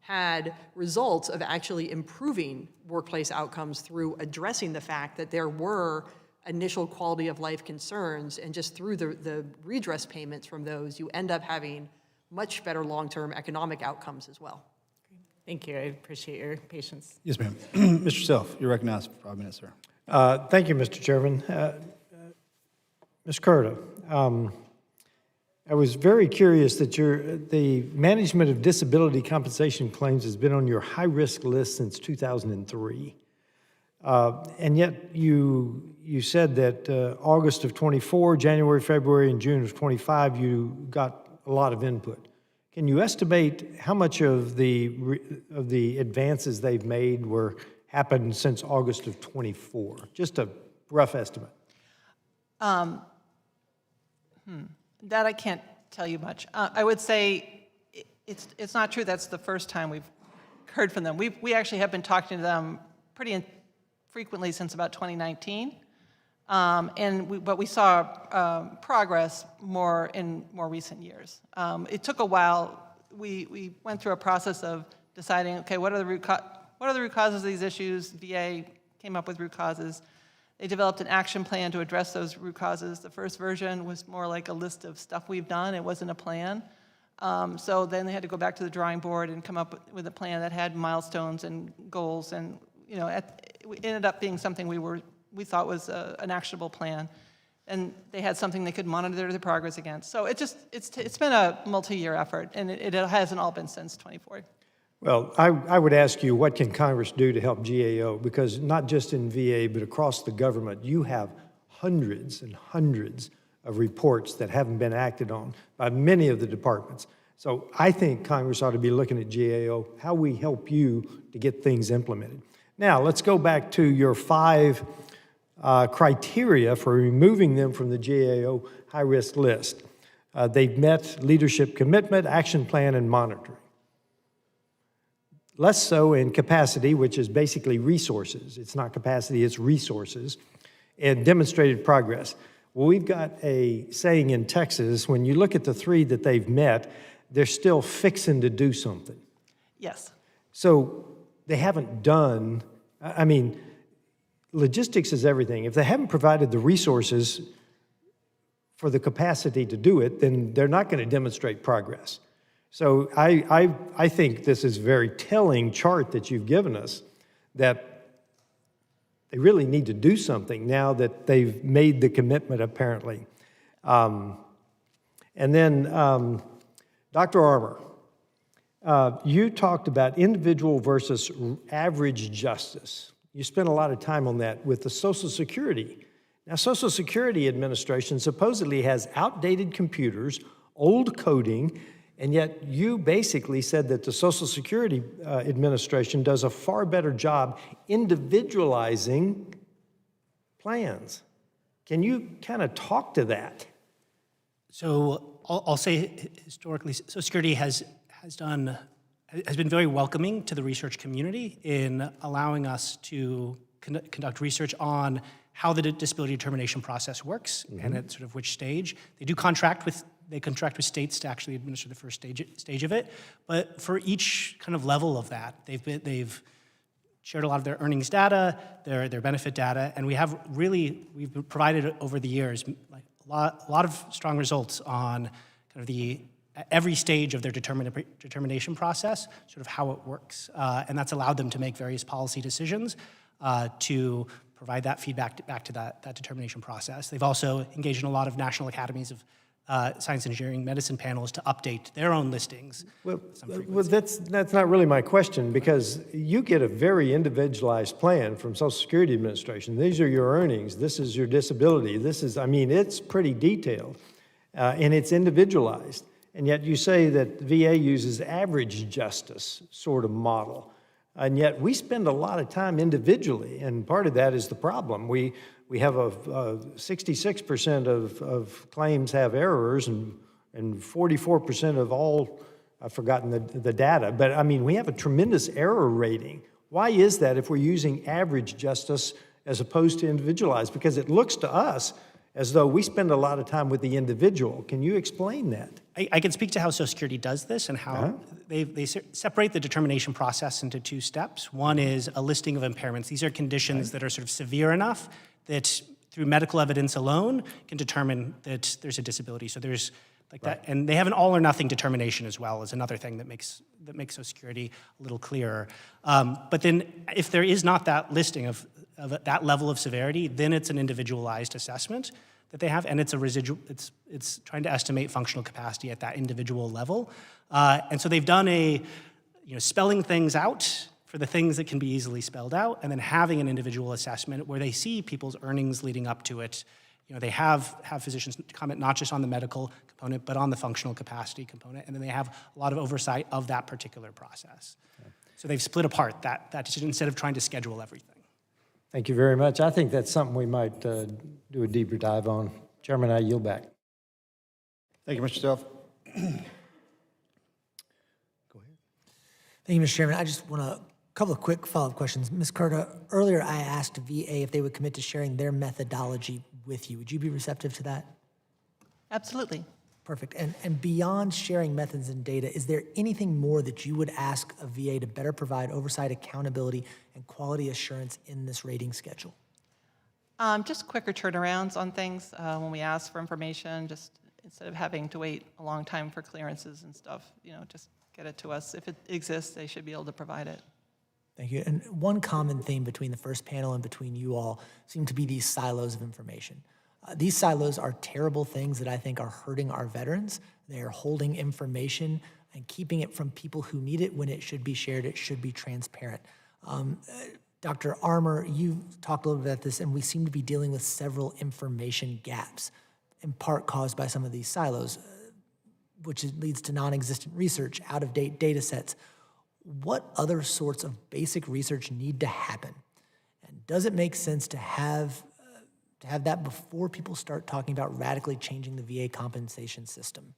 had results of actually improving workplace outcomes through addressing the fact that there were initial quality of life concerns, and just through the redress payments from those, you end up having much better long-term economic outcomes as well. Thank you. I appreciate your patience. Yes, ma'am. Mr. Self, you're recognized for 5 minutes, sir. Thank you, Mr. Chairman. Ms. Curta, I was very curious that the management of disability compensation claims has been on your high-risk list since 2003. And yet you said that August of 24, January, February, and June of 25, you got a lot of input. Can you estimate how much of the advances they've made happened since August of 24? Just a rough estimate. That I can't tell you much. I would say it's not true that's the first time we've heard from them. We actually have been talking to them pretty frequently since about 2019, but we saw progress more in more recent years. It took a while. We went through a process of deciding, okay, what are the root causes of these issues? VA came up with root causes. They developed an action plan to address those root causes. The first version was more like a list of stuff we've done. It wasn't a plan. So then they had to go back to the drawing board and come up with a plan that had milestones and goals, and it ended up being something we thought was an actionable plan. And they had something they could monitor the progress against. So it's been a multi-year effort, and it hasn't all been since 24. Well, I would ask you, what can Congress do to help GAO? Because not just in VA, but across the government, you have hundreds and hundreds of reports that haven't been acted on by many of the departments. So I think Congress ought to be looking at GAO, how we help you to get things implemented. Now, let's go back to your 5 criteria for removing them from the GAO high-risk list. They've met leadership commitment, action plan, and monitoring. Less so in capacity, which is basically resources. It's not capacity, it's resources, and demonstrated progress. Well, we've got a saying in Texas, when you look at the 3 that they've met, they're still fixing to do something. Yes. So they haven't done, logistics is everything. If they haven't provided the resources for the capacity to do it, then they're not going to demonstrate progress. So I think this is a very telling chart that you've given us, that they really need to do something now that they've made the commitment, apparently. And And then, Dr. Armour, you talked about individual versus average justice. You spent a lot of time on that with the Social Security. Now, Social Security Administration supposedly has outdated computers, old coding, and yet you basically said that the Social Security Administration does a far better job individualizing plans. Can you kind of talk to that? So I'll say historically, Social Security has been very welcoming to the research community in allowing us to conduct research on how the disability determination process works and at sort of which stage. They contract with states to actually administer the first stage of it, but for each kind of level of that, they've shared a lot of their earnings data, their benefit data, and we've provided over the years like a lot of strong results on kind of every stage of their determination process, sort of how it works, and that's allowed them to make various policy decisions to provide that feedback back to that determination process. They've also engaged in a lot of national academies of science, engineering, medicine panels to update their own listings. Well, that's not really my question, because you get a very individualized plan from Social Security Administration. These are your earnings. This is your disability. It's pretty detailed, and it's individualized. And yet you say that VA uses average justice sort of model. And yet we spend a lot of time individually, and part of that is the problem. We have 66% of claims have errors, and 44% of all, I've forgotten the data, but I mean, we have a tremendous error rating. Why is that if we're using average justice as opposed to individualized? Because it looks to us as though we spend a lot of time with the individual. Can you explain that? I can speak to how Social Security does this and how they separate the determination process into two steps. One is a listing of impairments. These are conditions that are sort of severe enough that through medical evidence alone can determine that there's a disability. So there's like that, and they have an all or nothing determination as well, is another thing that makes Social Security a little clearer. But then if there is not that listing of that level of severity, then it's an individualized assessment that they have, and it's a residual. It's trying to estimate functional capacity at that individual level, and so they've done spelling things out for the things that can be easily spelled out, and then having an individual assessment where they see people's earnings leading up to it. They have physicians comment not just on the medical component, but on the functional capacity component, and then they have a lot of oversight of that particular process. Okay. So they've split apart that decision instead of trying to schedule everything. Thank you very much. I think that's something we might do a deeper dive on. Chairman, I yield back. Thank you, Mr. Self. Go ahead. Thank you, Mr. Chairman. I just want a couple of quick follow-up questions. Ms. Curta, earlier I asked VA if they would commit to sharing their methodology with you. Would you be receptive to that? Absolutely. Perfect. And beyond sharing methods and data, is there anything more that you would ask of VA to better provide oversight, accountability, and quality assurance in this rating schedule? Just quicker turnarounds on things when we ask for information, just instead of having to wait a long time for clearances and stuff, just get it to us. If it exists, they should be able to provide it. Thank you. And one common theme between the first panel and between you all seem to be these silos of information. These silos are terrible things that I think are hurting our veterans. They are holding information and keeping it from people who need it when it should be shared. It should be transparent. Dr. Armour, you talked a little bit about this, and we seem to be dealing with several information gaps, in part caused by some of these silos, which leads to non-existent research, out-of-date data sets. What other sorts of basic research need to happen? And does it make sense to have that before people start talking about radically changing the VA compensation system?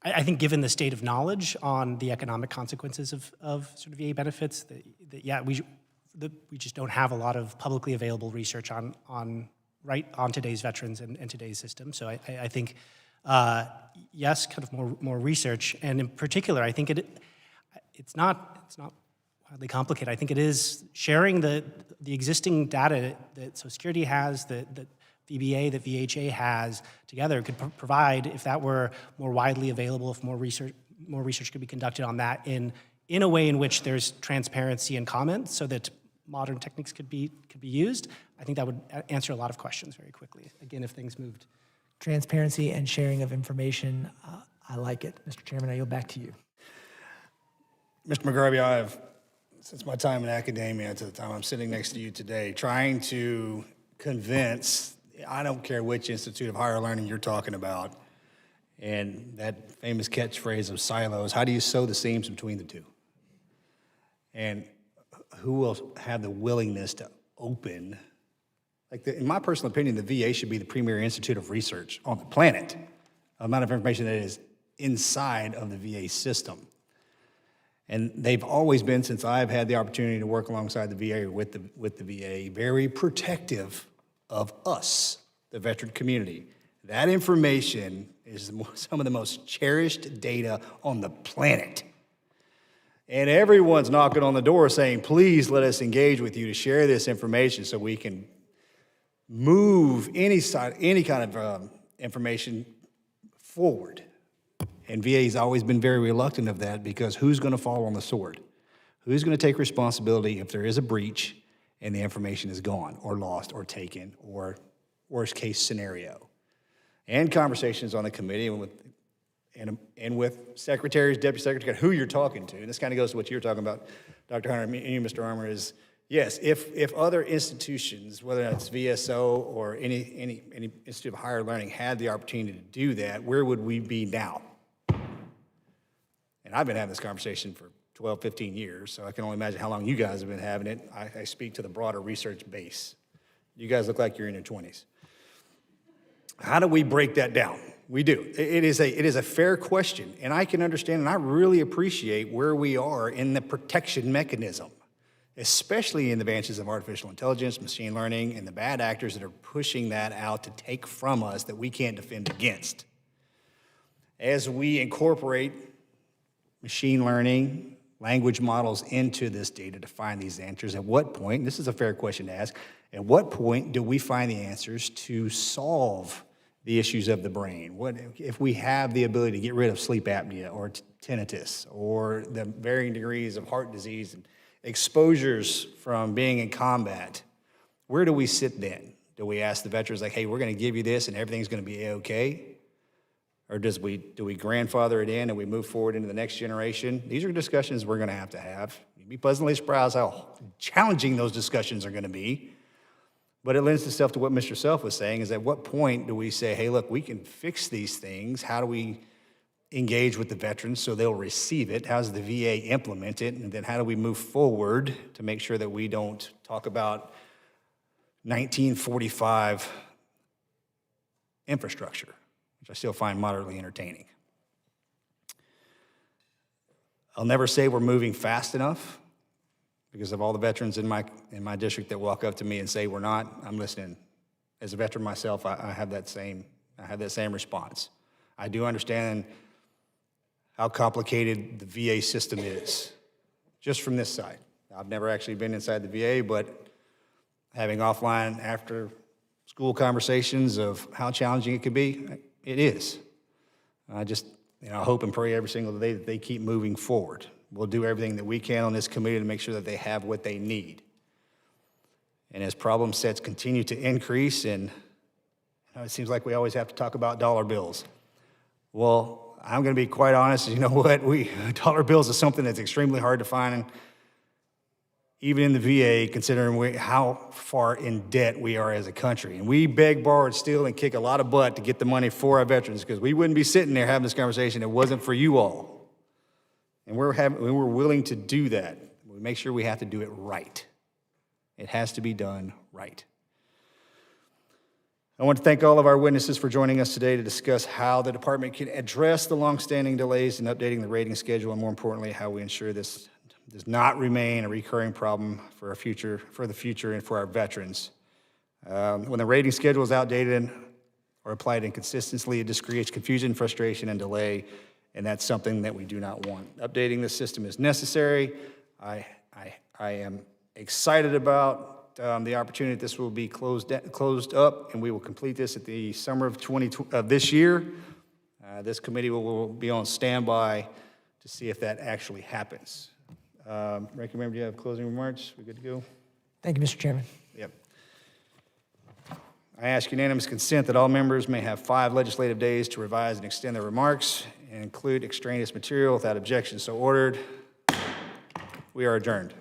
I think given the state of knowledge on the economic consequences of sort of VA benefits, we just don't have a lot of publicly available research on today's veterans and today's system. So I think, yes, kind of more research. And in particular, I think it's not wildly complicated. I think it is sharing the existing data that Social Security has, that VBA, that VHA has together could provide, if that were more widely available, if more research could be conducted on that in a way in which there's transparency and comment so that modern techniques could be used. I think that would answer a lot of questions very quickly, again, if things moved transparency and sharing of information. I like it. Mr. Chairman, I yield back to you. Mr. McGarvey, I have, since my time in academia to the time I'm sitting next to you today, trying to convince, I don't care which institute of higher learning you're talking about, and that famous catchphrase of silos, how do you sew the seams between the two? And who will have the willingness to open, in my personal opinion, the VA should be the premier institute of research on the planet. The amount of information that is inside of the VA system. And they've always been, since I've had the opportunity to work alongside the VA or with the VA, very protective of us, the veteran community. That information is some of the most cherished data on the planet. And everyone's knocking on the door saying, please let us engage with you to share this information so we can move any kind of information forward. And VA's always been very reluctant of that because who's going to fall on the sword? Who's going to take responsibility if there is a breach and the information is gone or lost or taken or worst case scenario? And conversations on the committee and with secretaries, deputy secretaries, who you're talking to. And this kind of goes to what you're talking about, Dr. Hunter, and you, Mr. Armour, is yes, if other institutions, whether it's VSO or any institute of higher learning, had the opportunity to do that, where would we be now? And I've been having this conversation for 12, 15 years, so I can only imagine how long you guys have been having it. I speak to the broader research base. You guys look like you're in your 20s. How do we break that down? We do. It is a fair question, and I can understand, and I really appreciate where we are in the protection mechanism, especially in the branches of artificial intelligence, machine learning, and the bad actors that are pushing that out to take from us that we can't defend against. As we incorporate machine learning, language models into this data to find these answers, at what point, and this is a fair question to ask, at what point do we find the answers to solve the issues of the brain? What if we have the ability to get rid of sleep apnea or tinnitus or the varying degrees of heart disease and exposures from being in combat? Where do we sit then? Do we ask the veterans like, hey, we're going to give you this and everything's going to be okay? Or do we grandfather it in and we move forward into the next generation? These are discussions we're going to have. You'd be pleasantly surprised how challenging those discussions are going to be. But it lends itself to what Mr. Self was saying, is at what point do we say, hey, look, we can fix these things. How do we engage with the veterans so they'll receive it? How does the VA implement it? And then how do we move forward to make sure that we don't talk about 1945 infrastructure, which I still find moderately entertaining. I'll never say we're moving fast enough, because of all the veterans in my district that walk up to me and say we're not. I'm listening. As a veteran myself, I have that same response. I do understand how complicated the VA system is, just from this side. I've never actually been inside the VA, but having offline after school conversations of how challenging it could be, it is. I just hope and pray every single day that they keep moving forward. We'll do everything that we can on this committee to make sure that they have what they need. And as problem sets continue to increase, and it seems like we always have to talk about dollar bills. Well, I'm going to be quite honest, you know what? Dollar bills is something that's extremely hard to find, even in the VA, considering how far in debt we are as a country. And we beg, borrow, and steal, and kick a lot of butt to get the money for our veterans, because we wouldn't be sitting there having this conversation if it wasn't for you all. And we're willing to do that. We make sure we have to do it right. It has to be done right. I want to thank all of our witnesses for joining us today to discuss how the department can address the longstanding delays in updating the rating schedule, and more importantly, how we ensure this does not remain a recurring problem for the future and for our veterans. When the rating schedule is outdated or applied inconsistently, it just creates confusion, frustration, and delay, and that's something that we do not want. Updating the system is necessary. I am excited about the opportunity that this will be closed up, and we will complete this at the summer of this year. This committee will be on standby to see if that actually happens. Ranking Member, do you have closing remarks? We good to go? Thank you, Mr. Chairman. Yep. I ask unanimous consent that all members may have 5 legislative days to revise and extend their remarks and include extraneous material without objection. So ordered. We are adjourned.